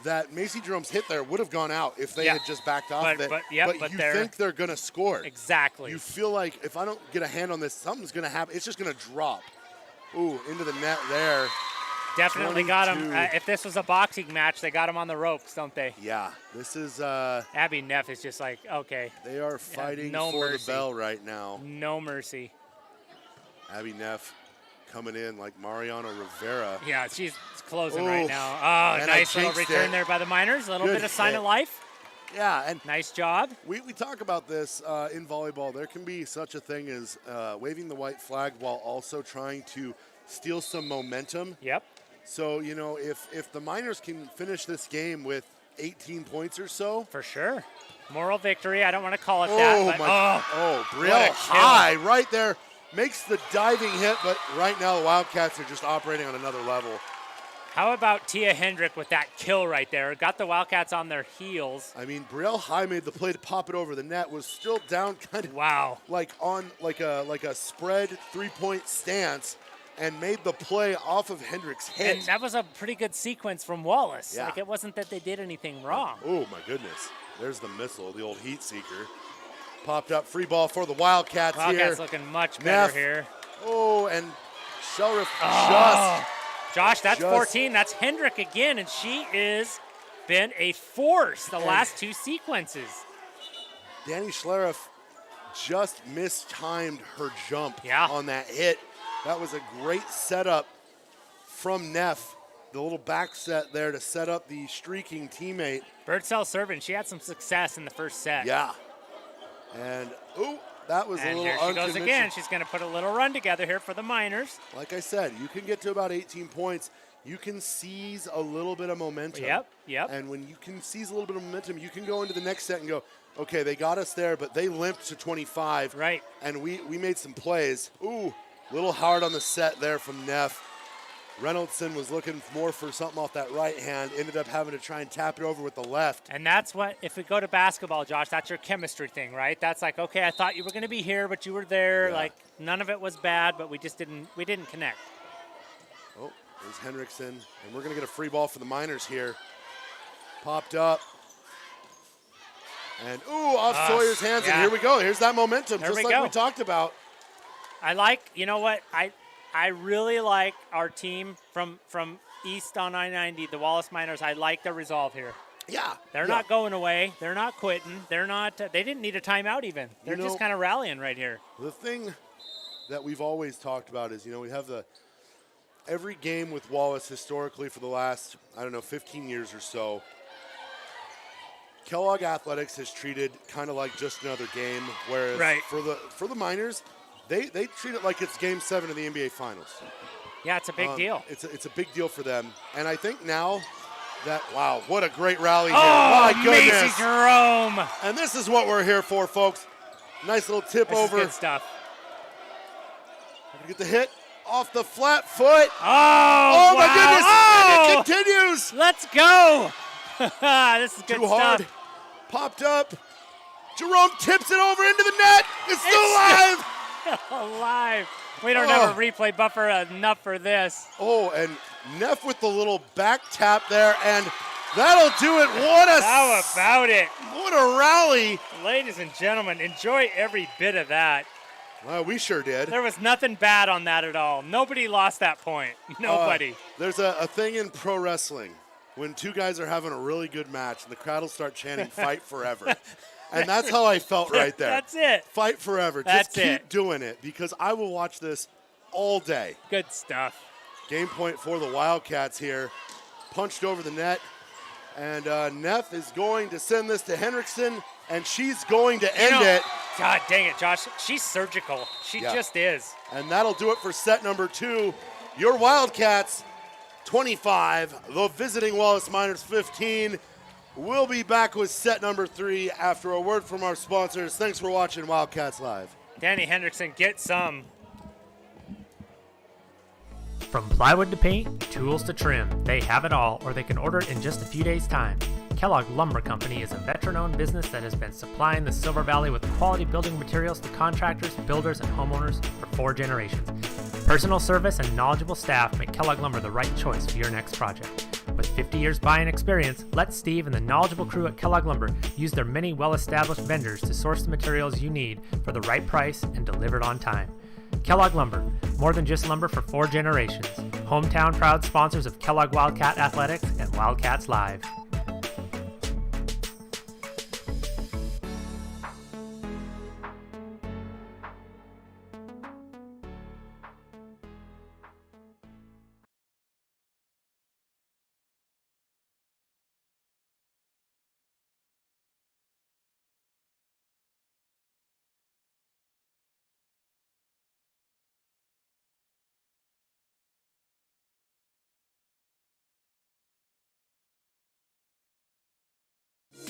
that Macy Jerome's hit there would have gone out if they had just backed off of it. But you think they're going to score. Exactly. You feel like if I don't get a hand on this, something's going to happen. It's just going to drop. Ooh, into the net there. Definitely got him. If this was a boxing match, they got him on the ropes, don't they? Yeah, this is. Abby Neff is just like, okay. They are fighting no for mercy. the bell right now. No mercy. Abby Neff coming in like Mariano Rivera. Yeah, she's closing right now. Oh, and nice little return there by the Miners. A little bit of sign of life. Yeah, and nice job. We talk about this in volleyball. There can be such a thing as waving the white flag while also trying to steal some momentum. Yep. So, you know, if the Miners can finish this game with 18 points or so. For sure. Moral victory. I don't want to call it that. But Brielle High right there. Makes the diving hit, but right now the Wildcats are just operating on another level. How about Tia Hendrick with that kill right there? Got the Wildcats on their heels. I mean, Brielle High made the play to pop it over the net, was still down kind of like on like a spread 3-point stance, and made the play off of Hendrick's hit. And that was a pretty good sequence from Wallace. Yeah. Like, it wasn't that they did anything wrong. Oh, my goodness. There's the missile, the old heat seeker. Popped up, free ball for the Wildcats here. Wildcats looking much better here. Oh, and Shellriff Josh, that's 14. That's Hendrick again, and she is been a force the last 2 sequences. Danny Schlereth just mistimed her jump on that hit. That was a great setup from Neff. The little back set there to set up the streaking teammate. Birdsell serving. She had some success in the first set. Yeah. And, that was a little unconventional. Here she goes again. She's going to put a little run together here for the Miners. Like I said, you can get to about 18 points. You can seize a little bit of momentum. Yep. And when you can seize a little bit of momentum, you can go into the next set and go, okay, they got us there, but they limped to 25. Right. And we made some plays. Ooh, little hard on the set there from Neff. Reynoldson was looking more for something off that right hand, ended up having to try and tap it over with the left. And that's what, if we go to basketball, Josh, that's your chemistry thing, right? That's like, okay, I thought you were going to be here, but you were there. Yeah. Like, none of it was bad, but we didn't connect. Oh, there's Hendrickson, and we're going to get a free ball for the Miners here. Popped up. And, off Sawyer's hands, and here we go. Here's that momentum, just like we talked about. I like, you know what, I really like our team from east on I-90, the Wallace Miners. I like their resolve here. Yeah. They're not going away. They're not quitting. They're not. They didn't need a timeout even. They're just kind of rallying right here. The thing that we've always talked about is, we have every game with Wallace historically for the last, 15 years or so, Kellogg Athletics has treated kind of like just another game, whereas for the Miners, They treat it like it's Game 7 of the NBA Finals. Yeah, it's a big deal. It's a big deal for them. And I think now that, wow, what a great rally here. My goodness. Macy Jerome. And this is what we're here for, folks. Nice little tip over. Is good stuff. Get the hit off the flat foot. Oh, my goodness. And it continues. Let's go. This is good Too stuff. hard. Popped up. Jerome tips it over into the net. It's still alive. Alive. We don't have a replay buffer enough for this. Oh, and Neff with the little back tap there, and that'll do it. How about it? What a rally. Ladies and gentlemen, enjoy every bit of that. Well, we sure did. There was nothing bad on that at all. Nobody lost that point. Nobody. There's a thing in pro wrestling when two guys are having a really good match and the crowd will start chanting fight forever. And that's how I felt right there. That's it. Fight forever. That's Just keep doing it because I will watch this all day. Good stuff. Game point for the Wildcats here. Punched over the net. And Neff is going to send this to Henriksen, and she's going to end it. God dang it, Josh. She's surgical. She just is. And that'll do it for set number 2. Your Wildcats, 25. The visiting Wallace Miners, 15. We'll be back with set number 3 after a word from our sponsors. Thanks for watching Wildcats Live. Danny Henriksen, get some. From plywood to paint, tools to trim, they have it all, or they can order it in just a few days' time. Kellogg Lumber Company is a veteran-owned business that has been supplying the Silver Valley with quality building materials to contractors, builders, and homeowners for 4 generations. Personal service and knowledgeable staff make Kellogg Lumber the right choice for your next project. With 50 years buying experience, let Steve and the knowledgeable crew at Kellogg Lumber use their many well-established vendors to source the materials you need for the right price and delivered on time. Kellogg Lumber, more than just lumber for 4 generations. Hometown proud sponsors of Kellogg Wildcat Athletics and Wildcats Live.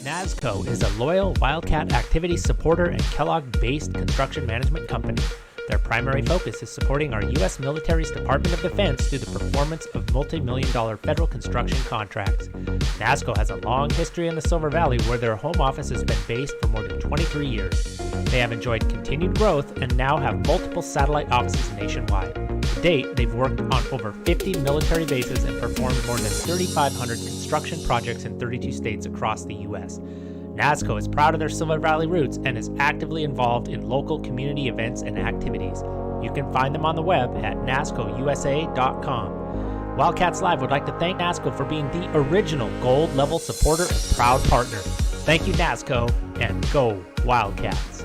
NASCO is a loyal Wildcat activity supporter and Kellogg-based construction management company. Their primary focus is supporting our U.S. military's Department of Defense through the performance of multi-million-dollar federal construction contracts. NASCO has a long history in the Silver Valley where their home office has been based for more than 23 years. They have enjoyed continued growth and now have multiple satellite offices nationwide. To date, they've worked on over 50 military bases and performed more than 3,500 construction projects in 32 states across the U.S. NASCO is proud of their Silver Valley roots and is actively involved in local community events and activities. You can find them on the web at nascousa.com. Wildcats Live would like to thank NASCO for being the original gold level supporter and proud partner. Thank you, NASCO, and go Wildcats.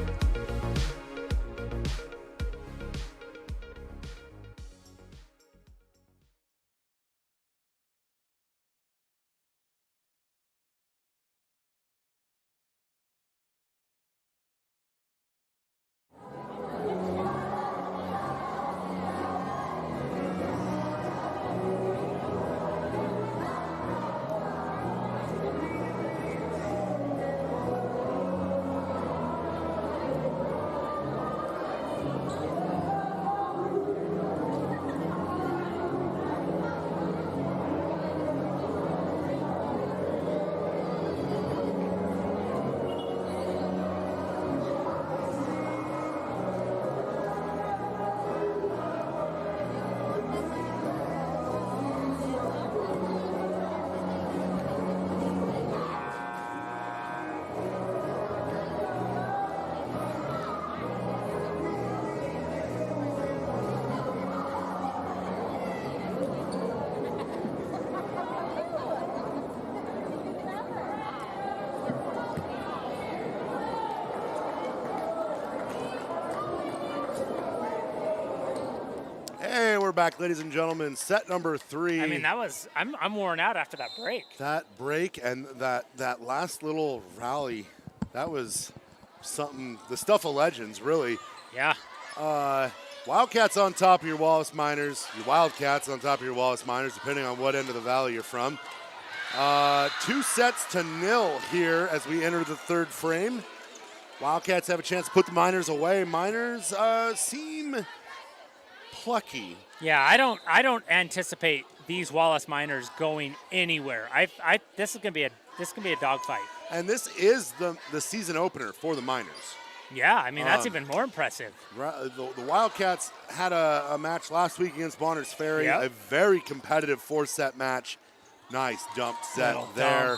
We're back, ladies and gentlemen. Set number 3. I mean, I'm worn out after that break. That break and that last little rally, that was something, the stuff of legends, really. Yeah. Wildcats on top of your Wallace Miners. Your Wildcats on top of your Wallace Miners, depending on what end of the valley you're from. 2-0 here as we enter the 3rd frame. Wildcats have a chance to put the Miners away. Miners seem plucky. Yeah, I don't anticipate these Wallace Miners going anywhere. This is gonna be a dogfight. And this is the season opener for the Miners. Yeah, I mean, that's even more impressive. The Wildcats had a match last week against Bonners Ferry, Yep. a very competitive 4-set match. Nice dump set there.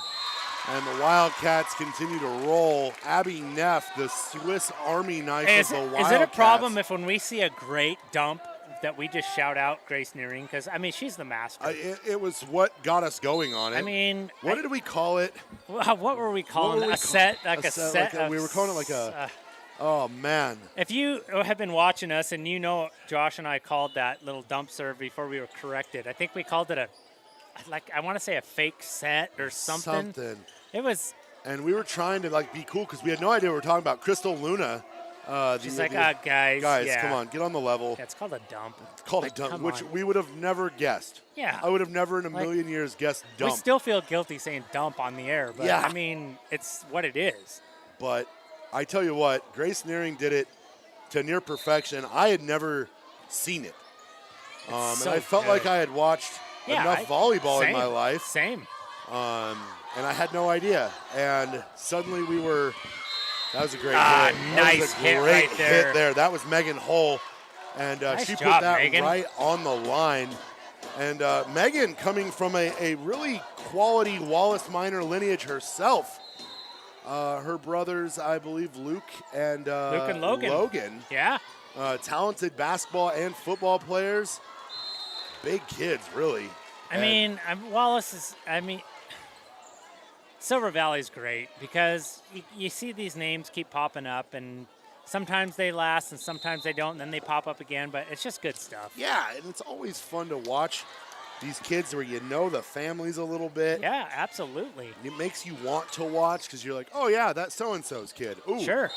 And the Wildcats continue to roll. Abby Neff, the Swiss Army knife of the Wildcats. Is it a problem if when we see a great dump that we just shout out Grace Nearing? Because, I mean, she's the master. It was what got us going on it. I mean. What did we call it? What were we calling it? A set? Like a set? We were calling it like a. Oh, man. If you have been watching us and you know Josh and I called that little dump serve before we were corrected, I think we called it I want to say a fake set or something. It was. And we were trying to, be cool because we had no idea we were talking about. Crystal Luna. She's guys. Guys, yeah. come on, get on the level. Yeah, it's called a dump. It's called a dump, which we would have never guessed. Yeah. I would have never in a million years guessed dump. We still feel guilty saying dump on the air, but, I mean, it's what it is. But I tell you what, Grace Nearing did it to near perfection. I had never seen it. And I felt like I had watched enough volleyball in my life. Same. And I had no idea. And suddenly that was a great hit. Nice hit right there. That was Megan Hull. And nice she job, put that Megan. right on the line. And Megan, coming from a really quality Wallace Minor lineage herself, her brothers, I believe, Luke and Logan. Yeah. Talented basketball and football players. Big kids, really. Wallace is, Silver Valley's great because you see these names keep popping up, and sometimes they last and sometimes they don't, and then they pop up again, but it's just good stuff. Yeah, and it's always fun to watch these kids where you know the families a little bit. Yeah, absolutely. It makes you want to watch because you're like, oh, yeah, that's so-and-so's kid. Ooh. Sure.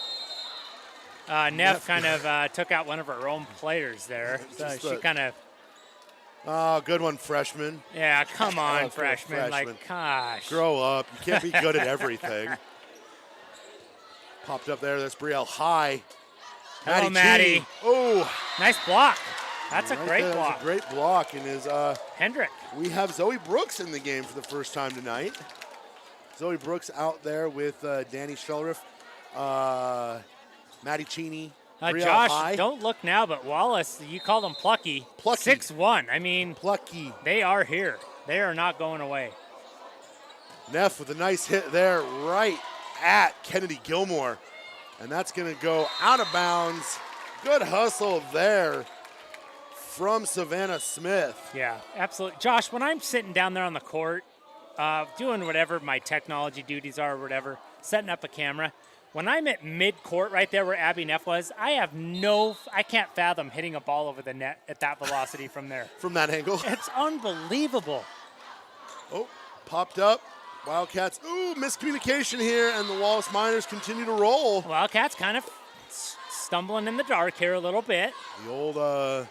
Neff kind of took out one of her own players there. So she kind of. Oh, good one, freshman. Yeah, come on, freshman. Like, gosh. Grow up. You can't be good at everything. Popped up there. That's Brielle High. Hello, Maddie. Oh. Nice block. That's a great block. That's a great block. And is Hendrick. We have Zoe Brooks in the game for the first time tonight. Zoe Brooks out there with Danny Shellriff, Maddie Cheney. Josh, High. Don't look now, but Wallace, you called them plucky. 6-1. I mean, plucky. They are here. They are not going away. Neff with a nice hit there right at Kennedy Gilmore. And that's going to go out of bounds. Good hustle there from Savannah Smith. Yeah, absolutely. Josh, when I'm sitting down there on the court, doing whatever my technology duties are or whatever, setting up a camera, when I'm at mid-court right there where Abby Neff was, I can't fathom hitting a ball over the net at that velocity from there. From that angle? It's unbelievable. Oh, popped up. Wildcats, miscommunication here, and the Wallace Miners continue to roll. Wildcats kind of stumbling in the dark here a little bit. The old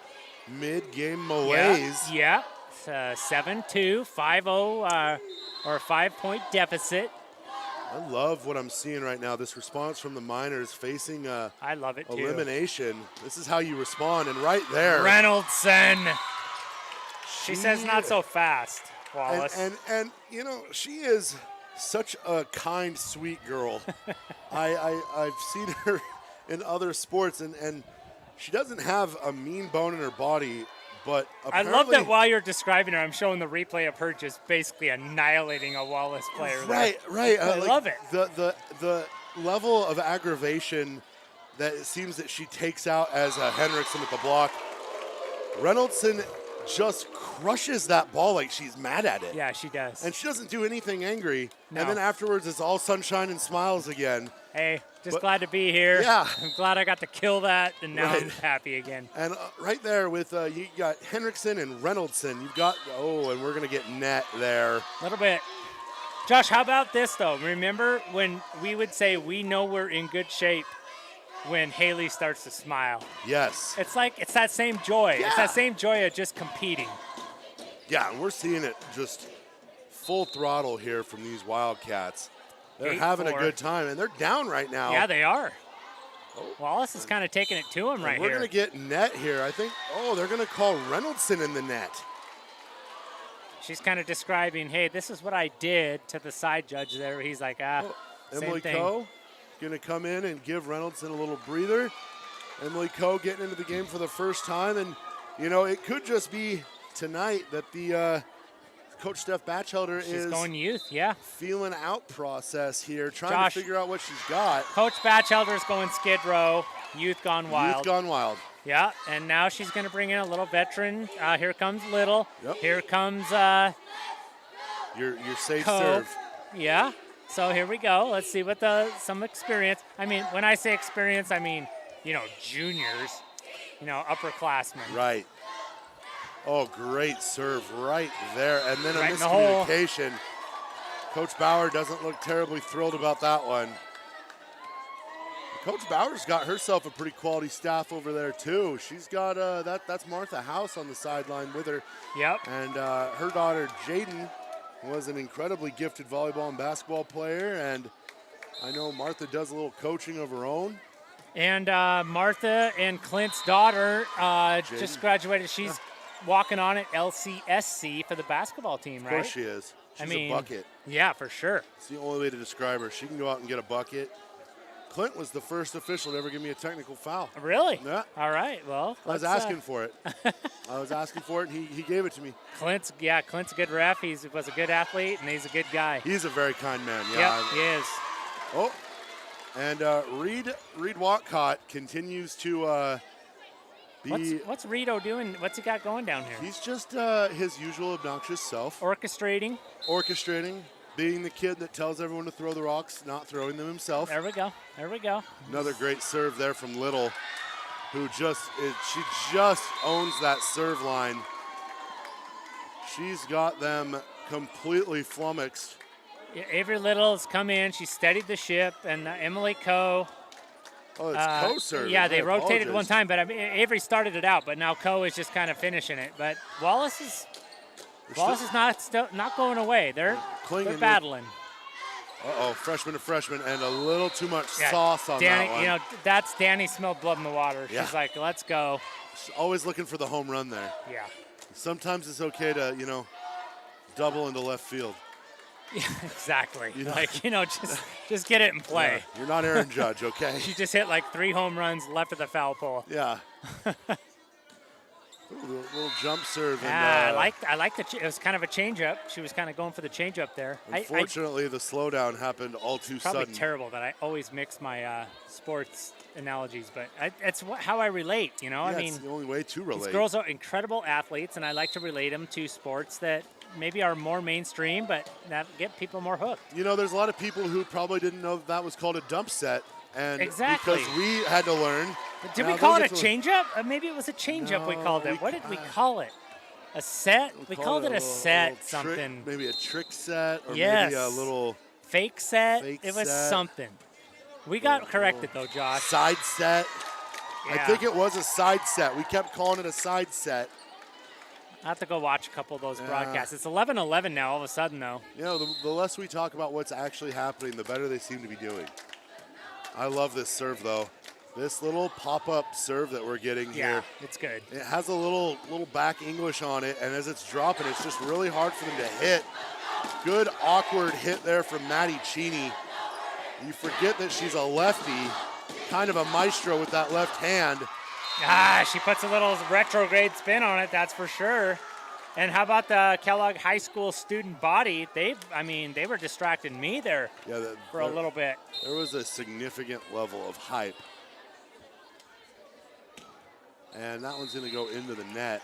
mid-game malaise. Yeah. 7-2, 5-0, or a 5-point deficit. I love what I'm seeing right now. This response from the Miners facing I love it too. Elimination. This is how you respond, and right there. Reynoldson. She says not so fast, Wallace. And you know, she is such a kind, sweet girl. I've seen her in other sports, and she doesn't have a mean bone in her body. But I love that while you're describing her, I'm showing the replay of her just basically annihilating a Wallace player. Right. I love it. The level of aggravation that it seems that she takes out as Henriksen at the block. Reynoldson just crushes that ball like she's mad at it. Yeah, she does. And she doesn't do anything angry. No. And then afterwards, it's all sunshine and smiles again. Hey, glad to be here. Yeah. I'm glad I got to kill that, and now I'm happy again. And right there with you got Henriksen and Reynoldson. You've got, and we're going to get net there. A little bit. Josh, how about this, though? Remember when we would say we know we're in good shape when Haley starts to smile? Yes. It's that same joy. Yeah. It's that same joy of just competing. Yeah, and we're seeing it just full throttle here from these Wildcats. They're having a good time, and they're down right now. Yeah, they are. Wallace is kind of taking it to him right here. We're going to get net here. I think, they're going to call Reynoldson in the net. She's kind of describing, hey, this is what I did to the side judge there. He's like, Emily Coe going to come in and give Reynoldson a little breather. Emily Coe getting into the game for the first time. And, you know, it could just be tonight that the Coach Steph Batchelder is going youth, feeling out process here, trying to figure out what she's got. Coach Batchelder's going Skid Row, youth gone wild. Youth gone wild. Yeah, and now she's going to bring in a little veteran. Here comes Little. Yep. Here comes your safe Coe. serve. Yeah. So here we go. Let's see what some experience. I mean, when I say experience, I mean, you know, juniors, you know, upperclassmen. Right. Oh, great serve right there. And then Right a in the hole. miscommunication. Coach Bauer doesn't look terribly thrilled about that one. Coach Bauer's got herself a pretty quality staff over there, too. She's got, that's Martha House on the sideline with her. Yep. And her daughter, Jaden, was an incredibly gifted volleyball and basketball player. And I know Martha does a little coaching of her own. And Martha and Clint's daughter just graduated. She's walking on at LCSC for the basketball team, right? Of course she is. She's a bucket. Yeah, for sure. It's the only way to describe her. She can go out and get a bucket. Clint was the first official to ever give me a technical foul. Really? Yeah. All right, well. I was asking for it. I was asking for it, and he gave it to me. Clint's a good ref. He was a good athlete, and he's a good guy. He's a very kind man. Yeah. Yep, he is. Oh, and Reed Walcott continues to be. What's Rito doing? What's he got going down here? He's just his usual obnoxious self. Orchestrating, being the kid that tells everyone to throw the rocks, not throwing them himself. There we go. Another great serve there from Little, who she just owns that serve line. She's got them completely flummoxed. Yeah, Avery Little's come in. She steadied the ship, and Emily Coe. Oh, it's Coe serving. Yeah, they rotated apologize. one time, but I mean, Avery started it out, but now Coe is just kind of finishing it. But Wallace is not going away. They're battling. Freshman to freshman, and a little too much sauce on Danny, that one. You know, that's Danny smelled blood in the water. Yeah. She's like, let's go. She's always looking for the home run there. Yeah. Sometimes it's okay to, double into left field. Yeah, exactly. Just get it and play. Yeah. You're not Aaron Judge, okay? She just hit like 3 home runs left of the foul pole. Yeah. Ooh, little jump serve. I like it was kind of a changeup. She was kind of going for the changeup there. Unfortunately, the slowdown happened all too sudden. Probably terrible that I always mix my sports analogies, but it's how I relate. Yeah, I mean, it's the only way to relate. These girls are incredible athletes, and I like to relate them to sports that maybe are more mainstream, but that get people more hooked. There's a lot of people who probably didn't know that was called a dump set. And exactly. Because we had to learn. Did we call it a changeup? Maybe it was a changeup we called it. What did we call it? A set? We called it a set something. Maybe a trick set or yes. maybe a little fake set. It was something. We got corrected though, Josh. Side set. Yeah. I think it was a side set. We kept calling it a side set. I have to go watch a couple of those broadcasts. It's 11-11 now all of a sudden though. The less we talk about what's actually happening, the better they seem to be doing. I love this serve, though. This little pop-up serve that we're getting here. Yeah, it's good. It has a little back English on it, and as it's dropping, it's just really hard for them to hit. Good, awkward hit there from Maddie Cheney. You forget that she's a lefty, kind of a maestro with that left hand. She puts a little retrograde spin on it, that's for sure. And how about the Kellogg High School student body? They were distracting me there for a little bit. There was a significant level of hype. And that one's going to go into the net.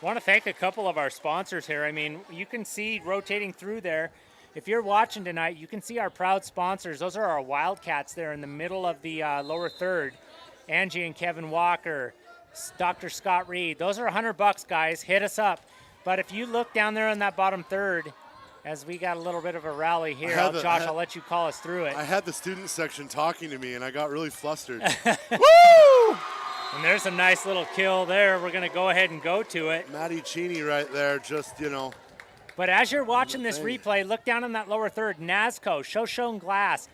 I want to thank a couple of our sponsors here. I mean, you can see rotating through there. If you're watching tonight, you can see our proud sponsors. Those are our Wildcats there in the middle of the lower third. Angie and Kevin Walker, Dr. Scott Reed. Those are $100, guys. Hit us up. But if you look down there in that bottom third, as we got a little bit of a rally here, Josh, I'll let you call us through it. I had the student section talking to me, and I got really flustered. Woo! And there's a nice little kill there. We're going to go ahead and go to it. Maddie Cheney right there, just, But as you're watching this replay, look down in that lower third. NASCO, Shoshone Glass,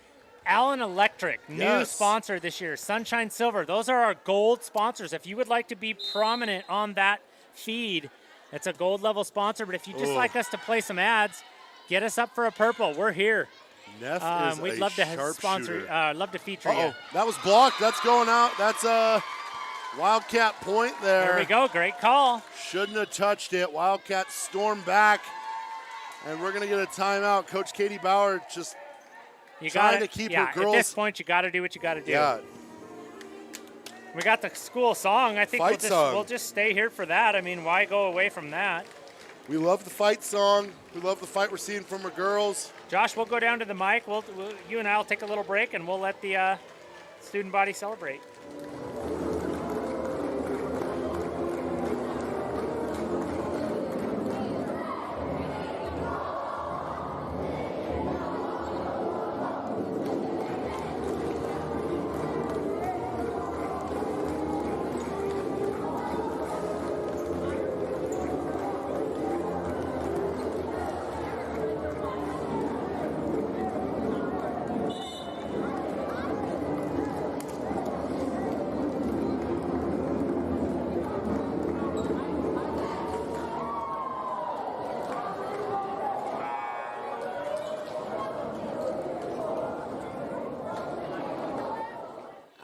Allen Electric, new sponsor this year, Sunshine Silver. Those are our gold sponsors. If you would like to be prominent on that feed, it's a gold level sponsor. But if you just like us to play some ads, get us up for a purple. We're here. Neff is we'd a love to sharpshooter. love to feature you. That was blocked. That's going out. That's a Wildcat point there. There we go. Great call. Shouldn't have touched it. Wildcats storm back, and we're going to get a timeout. Coach Katie Bauer just trying to keep her girls. At this point, you got to do what you got to do. Yeah. We got the school song. I think we'll just stay here for that. I mean, why go away from that? We love the fight song. We love the fight we're seeing from our girls. Josh, we'll go down to the mic. You and I will take a little break, and we'll let the student body celebrate.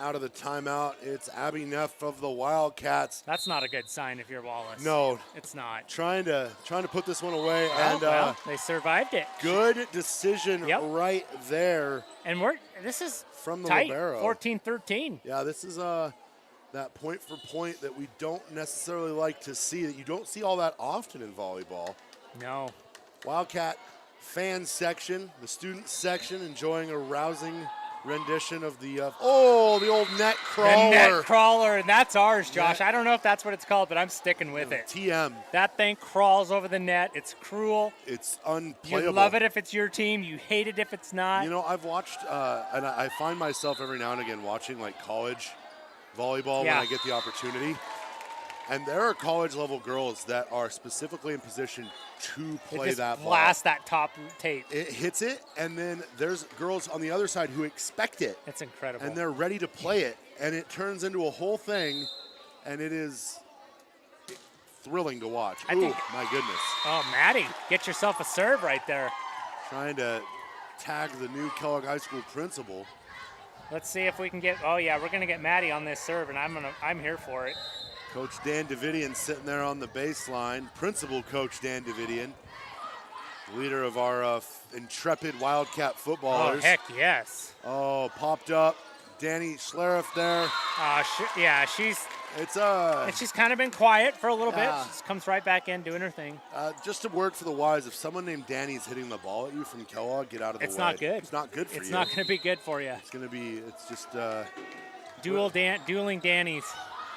Out of the timeout, it's Abby Neff of the Wildcats. That's not a good sign if you're Wallace. No, it's not. Trying to put this one away, well, they survived it. Good decision right there. And this is from the tight, libero. 14-13. Yeah, this is that point for point that we don't necessarily like to see, that you don't see all that often in volleyball. No. Wildcat fan section, the student section, enjoying a rousing rendition of the the old net crawler. The net crawler, and that's ours, Josh. I don't know if that's what it's called, but I'm sticking with it. TM. That thing crawls over the net. It's cruel. It's unplayable. You love it if it's your team. You hate it if it's not. You know, I've watched, and I find myself every now and again watching like college volleyball when I get the opportunity. And there are college-level girls that are specifically in position to play that ball. Blast that top tape. It hits it, and then there's girls on the other side who expect it. It's incredible. And they're ready to play it, and it turns into a whole thing, and it is thrilling to watch. My goodness. Oh, Maddie, get yourself a serve right there. Trying to tag the new Kellogg High School principal. Let's see if we can get. Oh yeah, we're gonna get Maddie on this serve, and I'm here for it. Coach Dan Davidian sitting there on the baseline. Principal Coach Dan Davidian, leader of our intrepid Wildcat footballers. Oh, heck yes. Oh, popped up. Danny Schlereth there. She's kind of been quiet for a little bit. She just comes right back in doing her thing. Just a word for the wise. If someone named Danny's hitting the ball at you from Kellogg, get out of the way. It's not good. It's not good for you. It's not going to be good for you. It's just dueling Danny's.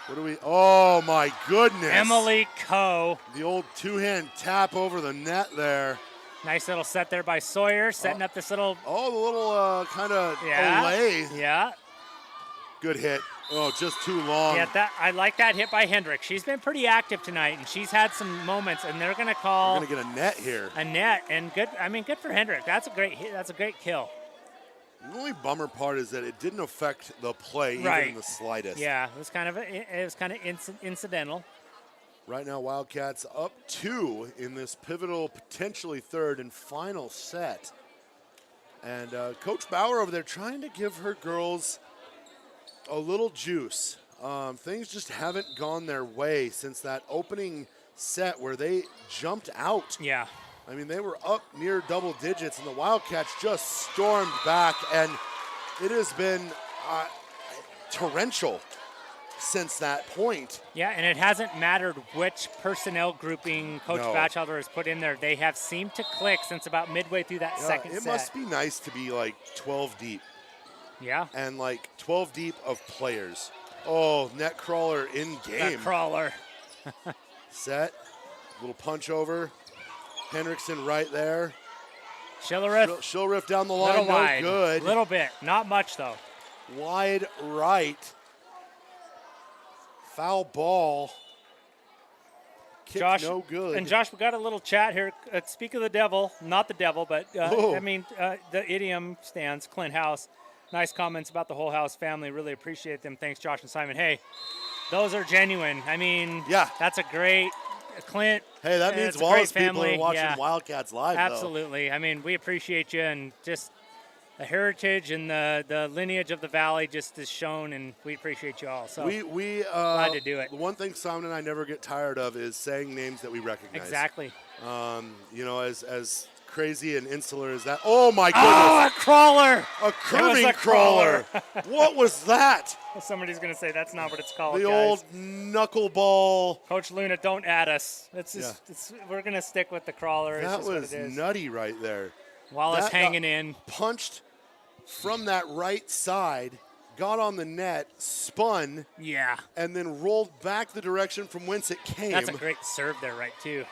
What do we? Oh my goodness! Emily Coe. The old two-hand tap over the net there. Nice little set there by Sawyer, setting up this little. Oh, the little kind of olay. Yeah. Good hit. Oh, just too long. Yeah, I like that hit by Hendrick. She's been pretty active tonight, and she's had some moments. And they're going to call. We're going to get a net here. A net, and good. I mean, good for Hendrick. That's a great hit. That's a great kill. The only bummer part is that it didn't affect the play even in the slightest. Yeah, it was kind of incidental. Right now, Wildcats up 2 in this pivotal, potentially third and final set. And Coach Bauer over there trying to give her girls a little juice. Things just haven't gone their way since that opening set where they jumped out. Yeah. I mean, they were up near double digits, and the Wildcats just stormed back, and it has been torrential since that point. Yeah, and it hasn't mattered which personnel grouping Coach Batchelder has put in there. They have seemed to click since about midway through that second set. It must be nice to be like 12 deep. Yeah. And like 12 deep of players. Oh, net crawler in game. Net crawler. Set, little punch over. Henriksen right there. Schillerith down the line, no good. Little bit, not much though. Wide right. Foul ball. Kick Josh, no good. And Josh, we got a little chat here. Speak of the devil, not the devil, but the idiom stands. Clint House, nice comments about the whole House family. Really appreciate them. Thanks, Josh and Simon. Hey, those are genuine. I mean, that's a great Clint. Hey, that means Wallace people are watching Wildcats live. Absolutely. Though. I mean, we appreciate you, and just heritage and the lineage of the Valley just is shown, and we appreciate you all. So we glad to do it. The one thing Simon and I never get tired of is saying names that we recognize. Exactly. As crazy and insular as that. Oh my goodness! Oh, a crawler! A curving crawler. What was that? Somebody's gonna say that's not what it's called. The guys. old knuckleball. Coach Luna, don't add us. We're gonna stick with the crawler. That it's just was what it is. nutty right there. Wallace That hanging got in. Punched from that right side, got on the net, spun, Yeah. and then rolled back the direction from whence it came. That's a great serve there, right, too.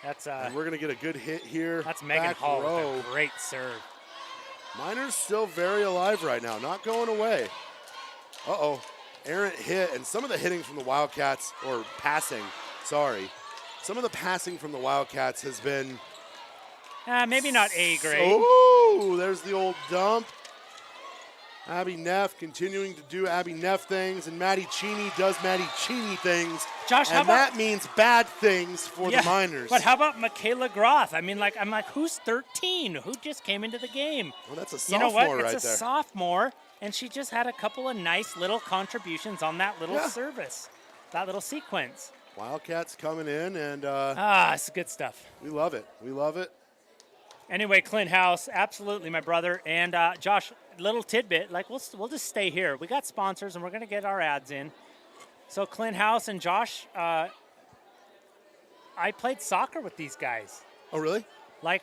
That's And we're going to get a good hit here. That's Megan back Hall row. with a great serve. Miners still very alive right now, not going away. Uh-oh. Errant hit, and some of the hitting from the Wildcats, or passing, sorry. Some of the passing from the Wildcats has been... Maybe not A grade. Oh, there's the old dump. Abby Neff continuing to do Abby Neff things, and Maddie Cheney does Maddie Cheney things. Josh, how and about that means bad things for the Miners. But how about Michaela Groth? I mean, I'm like, who's 13? Who just came into the game? Well, that's a You know sophomore what? right It's a there. sophomore, and she just had a couple of nice little contributions on that little service, that little sequence. Wildcats coming in, and It's good stuff. we love it. We love it. Anyway, Clint House, absolutely my brother. And Josh, little tidbit, we'll just stay here. We got sponsors, and we're going to get our ads in. So Clint House and Josh, I played soccer with these guys. Oh, really?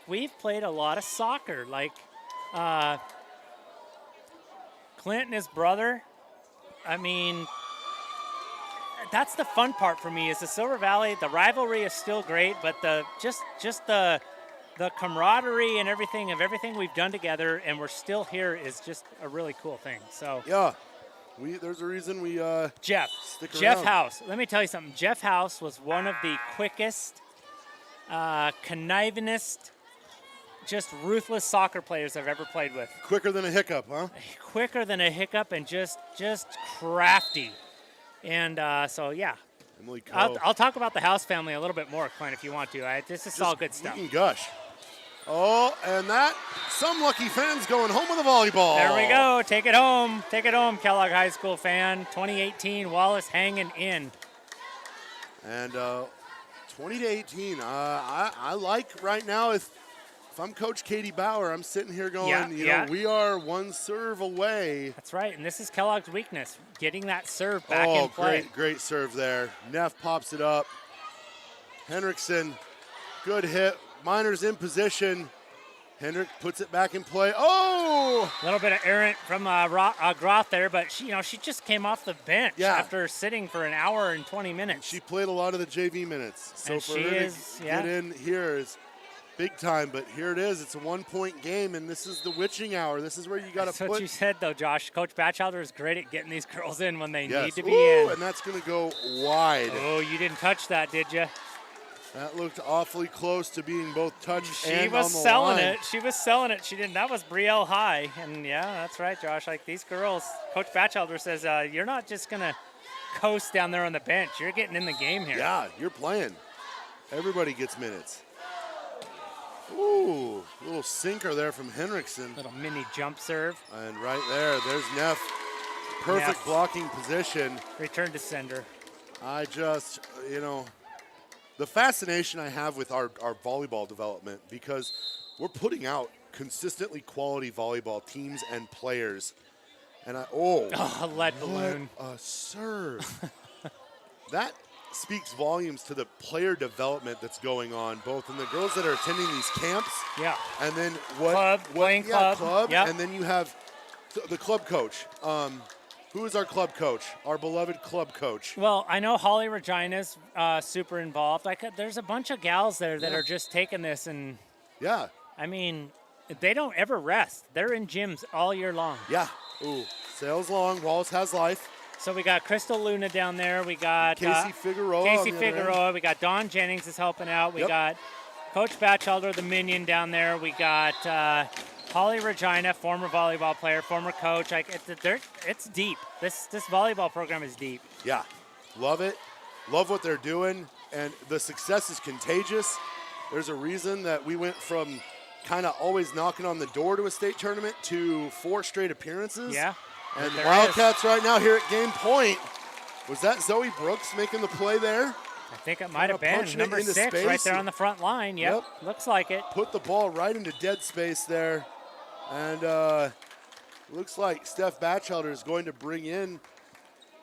We've played a lot of soccer. Clint and his brother, I mean, that's the fun part for me is the Silver Valley. The rivalry is still great, but the camaraderie and everything we've done together, and we're still here, is just a really cool thing. So Yeah. There's a reason we Jeff around. House. Let me tell you something. Jeff House was one of the quickest, connivingest, just ruthless soccer players I've ever played with. quicker than a hiccup, huh? Quicker than a hiccup and just crafty. And so yeah. Emily Coe. I'll talk about the House family a little bit more, Clint, if you want to. This is all good stuff. You can gush. Oh, and some lucky fans going home with a volleyball. There we go. Take it home. Take it home, Kellogg High School fan. 2018, Wallace hanging in. And 20-18. I like right now, if I'm Coach Katie Bauer, I'm sitting here going, we are one serve away. That's right, and this is Kellogg's weakness, getting that serve back in play. Great serve there. Neff pops it up. Henriksen, good hit. Miners in position. Hendrick puts it back in play. Oh! A little bit of errant from Groth there, but she just came off the bench after sitting for an hour and 20 minutes. She played a lot of the JV minutes. So and for her to get in here is big time, but here it is. It's a 1-point game, and this is the witching hour. This is where you got to put. That's what you said, though, Josh. Coach Batchelder is great at getting these girls in when they need to be in. in. And that's going to go wide. Oh, you didn't touch that, did you? That looked awfully close to being both touched and on the line. She was selling it. She was selling it. She didn't. That was Brielle High. And, yeah, that's right, Josh. These girls, Coach Batchelder says, you're not just going to coast down there on the bench. You're getting in the game here. Yeah, you're playing. Everybody gets minutes. Ooh, little sinker there from Henriksen. Little mini jump serve. And right there's Neff. Perfect blocking position. Return to sender. I just, the fascination I have with our volleyball development, because we're putting out consistently quality volleyball teams and players. And lead balloon. A serve. That speaks volumes to the player development that's going on, both in the girls that are attending these camps. Yeah. And then playing club. Yep. And then you have the club coach. Who is our club coach? Our beloved club coach. Well, I know Holly Regina's super involved. There's a bunch of gals there that are just taking this, and I mean, they don't ever rest. They're in gyms all year long. Yeah. Ooh, sails long. Wallace has life. So we got Crystal Luna down there. We got Casey Figueroa. We got Dawn Jennings is helping out. We got Coach Batchelder, the minion, down there. We got Holly Regina, former volleyball player, former coach. It's deep. This volleyball program is deep. Yeah, love it. Love what they're doing, and the success is contagious. There's a reason that we went from kind of always knocking on the door to a state tournament to 4 straight appearances. Yeah. And the there Wildcats is. right now here at game point. Was that Zoe Brooks making the play there? I think it might have been punching it number into 6 space. right there on the front line. Yep. Looks like it. Put the ball right into dead space there. And looks like Steph Batchelder is going to bring in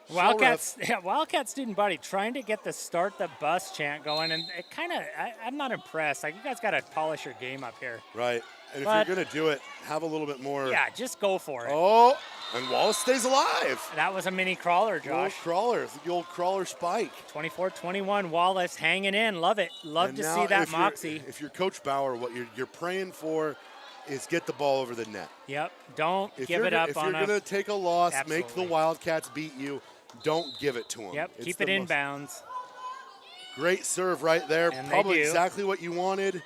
Wildcat student body trying to get the start the bus chant going, and it kind of, I'm not impressed. Like, you guys got to polish your game up here. Right. And But- if you're going to do it, have a little bit more. Yeah, just go for it. Oh, and Wallace stays alive. That was a mini crawler, The old Josh. crawler, the old crawler spike. 24-21, Wallace hanging in. Love it. Love And to now see that if you're- moxie. If you're Coach Bauer, what you're praying for is get the ball over the net. Yep. Don't If give you're it up if on you're a. going to take a loss, make the Absolutely. Wildcats beat you, don't give it to them. Yep. It's Keep it the most- inbounds. Great serve right there. And they Probably do. exactly what you wanted.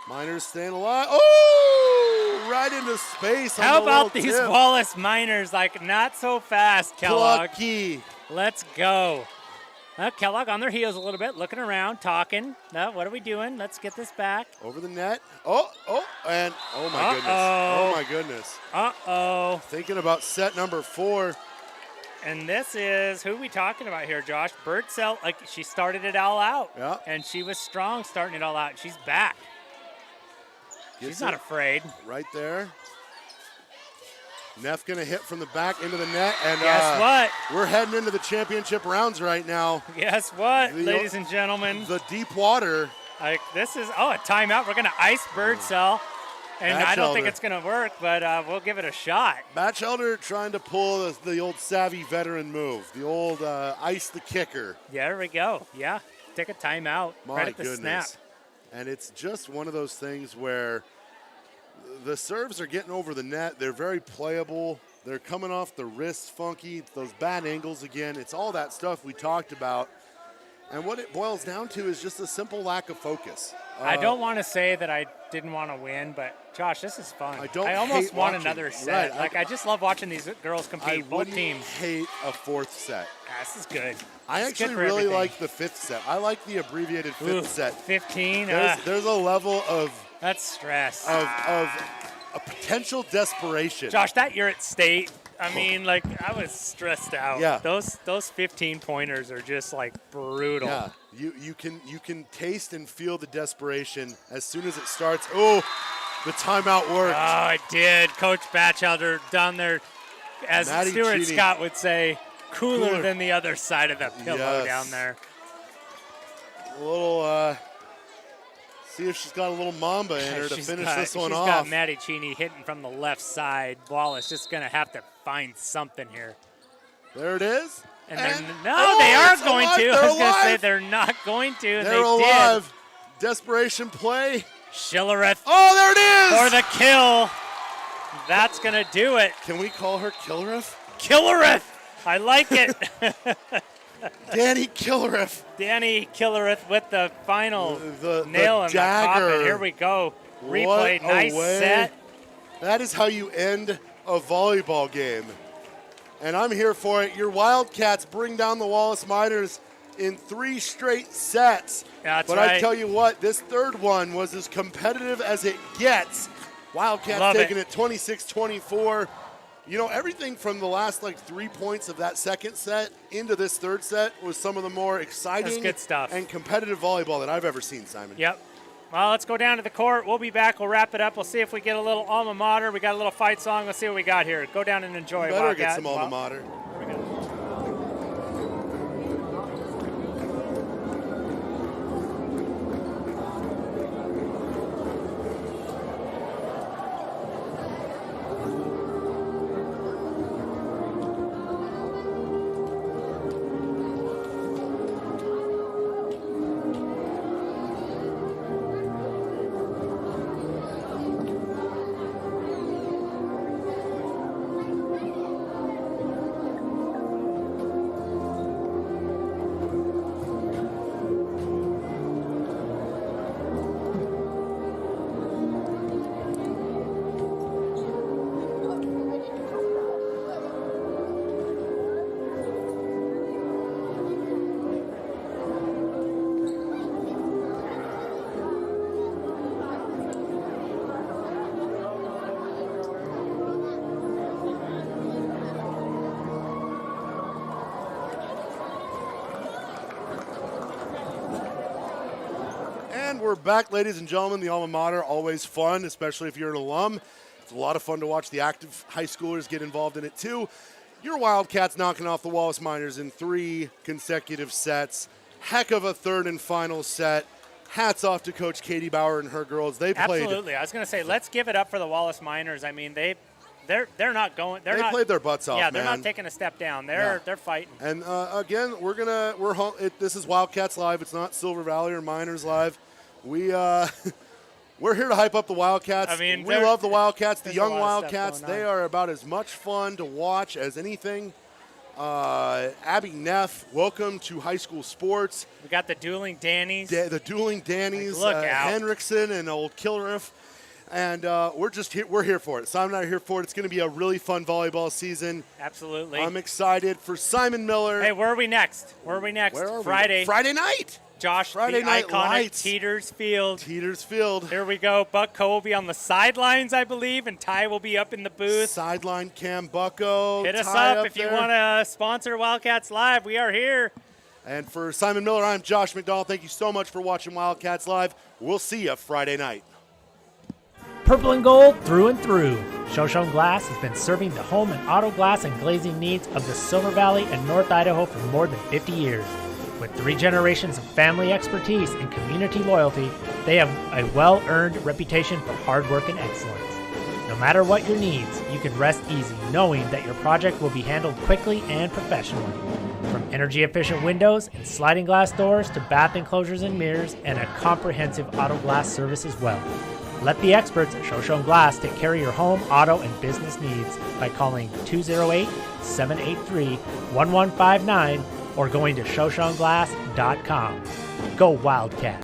Miners staying alive. Oh, right into space. on How the little about these tip. Wallace Miners? Like, not so fast, Kellogg. Plucky. Let's go. Kellogg on their heels a little bit, looking around, talking. No, what are we doing? Let's get this back. Over the net. Oh, and oh my goodness. Uh-oh. Oh my goodness. Uh-oh. Thinking about set number 4. And this is, who we talking about here, Josh? Birdsell, like, she started it all out. Yeah. And she was strong starting it all out. She's back. Gets She's not it afraid. right there. Neff gonna hit from the back into the net, and Guess what? we're heading into the championship rounds right now. Guess what, The- ladies and gentlemen? The deep water. Like, this is, a timeout. We're going to ice Birdsell. And I don't think Batchelder. it's going to work, but we'll give it a shot. Batchelder trying to pull the old savvy veteran move, the old ice the kicker. Yeah, there we go. Yeah, take a timeout My right at the goodness. snap. And it's just one of those things where the serves are getting over the net. They're very playable. They're coming off the wrist funky, those bad angles again. It's all that stuff we talked about. And what it boils down to is just a simple lack of focus. I don't want to say that I didn't want to win, but Josh, this is fun. I almost hate want watching. another set. Right, Like, I just love watching these girls I compete, both wouldn't teams. hate a 4th set. This is good. I It's good actually for really everything. like the 5th set. I like the abbreviated 5th Ooh, set. 15. There's a level of That's stress. a potential desperation. Josh, that year at state, I mean, like, I was stressed out. Yeah. Those 15-pointers are just, like, brutal. Yeah, you can taste and feel the desperation as soon as it starts. Oh, the timeout worked. Oh, it did. Coach Batchelder down there, as Maddie Stuart Cheney. Scott would say, cooler Cooler. than the other side of the pillow Yes. down there. A little, see if she's got a little mamba in her to She's finish got- this one she's off. got Maddie Cheney hitting from the left side. Wallace just going to have to find something here. There it is. And And- they're, no, oh, they aren't it's going alive. to. They're I was going to say alive. they're not going to. And They're they alive. Desperation play. did. Schillereth Oh, there it is. for the kill. That's going to do it. Can we call her Killereth? Killereth. I like it. Danny Killereth. Danny Killereth with the final The nail in the dagger. coffin. Here we go. Replay. What a Nice way. set. That is how you end a volleyball game. And I'm here for it. Your Wildcats bring down the Wallace Miners in 3 straight sets. That's but right. I tell you what, this third one was as competitive as it gets. Wildcats Love taking it. it 26-24. You know, everything from the last 3 points of that second set into this third set was some of the more exciting good stuff. and competitive volleyball that I've ever seen, Simon. Yep. Well, let's go down to the court. We'll be back. We'll wrap it up. We'll see if we get a little alma mater. We got a little fight song. Let's see what we got here. Go down and enjoy. Better Wildcat. get some alma mater. Here we go. And we're back, ladies and gentlemen. The alma mater, always fun, especially if you're an alum. It's a lot of fun to watch the active high schoolers get involved in it, too. Your Wildcats knocking off the Wallace Miners in 3 consecutive sets. Heck of a third and final set. Hats off to Coach Katie Bauer and her girls. They played. Absolutely. I was going to say, let's give it up for the Wallace Miners. I mean, they're not going. They played their butts off. Yeah, they're man. not taking a step down. They're fighting. And again, this is Wildcats Live. It's not Silver Valley or Miners Live. We're here to hype up the Wildcats. I mean, we love the Wildcats. The young a lot of stuff Wildcats. going on. They are about as much fun to watch as anything. Abby Neff, welcome to high school sports. We got the dueling Dannies. The dueling Dannies, Look out. Henriksen and old Killeriff. And we're here for it. Simon and I are here for it. It's going to be a really fun volleyball season. Absolutely. I'm excited for Simon Miller. Hey, where are we next? Where are we? Friday. Friday night. Josh, Friday the night iconic lights. Teeters Field. Teeters Field. Here we go. Buck Coe will be on the sidelines, I believe, and Ty will be up in the booth. Sideline Cam Bucko. Hit us Ty up if there. you want to sponsor Wildcats Live. We are here. And for Simon Miller, I'm Josh McDowell. Thank you so much for watching Wildcats Live. We'll see you Friday night. Purple and gold through and through. Shoshone Glass has been serving the home and auto glass and glazing needs of the Silver Valley and North Idaho for more than 50 years. With 3 generations of family expertise and community loyalty, they have a well-earned reputation for hard work and excellence. No matter what your needs, you can rest easy knowing that your project will be handled quickly and professionally. From energy-efficient windows and sliding glass doors to bath enclosures and mirrors and a comprehensive auto glass service as well. Let the experts at Shoshone Glass take care of your home, auto, and business needs by calling 208-783-1159 or going to shoshoneglass.com. Go Wildcat!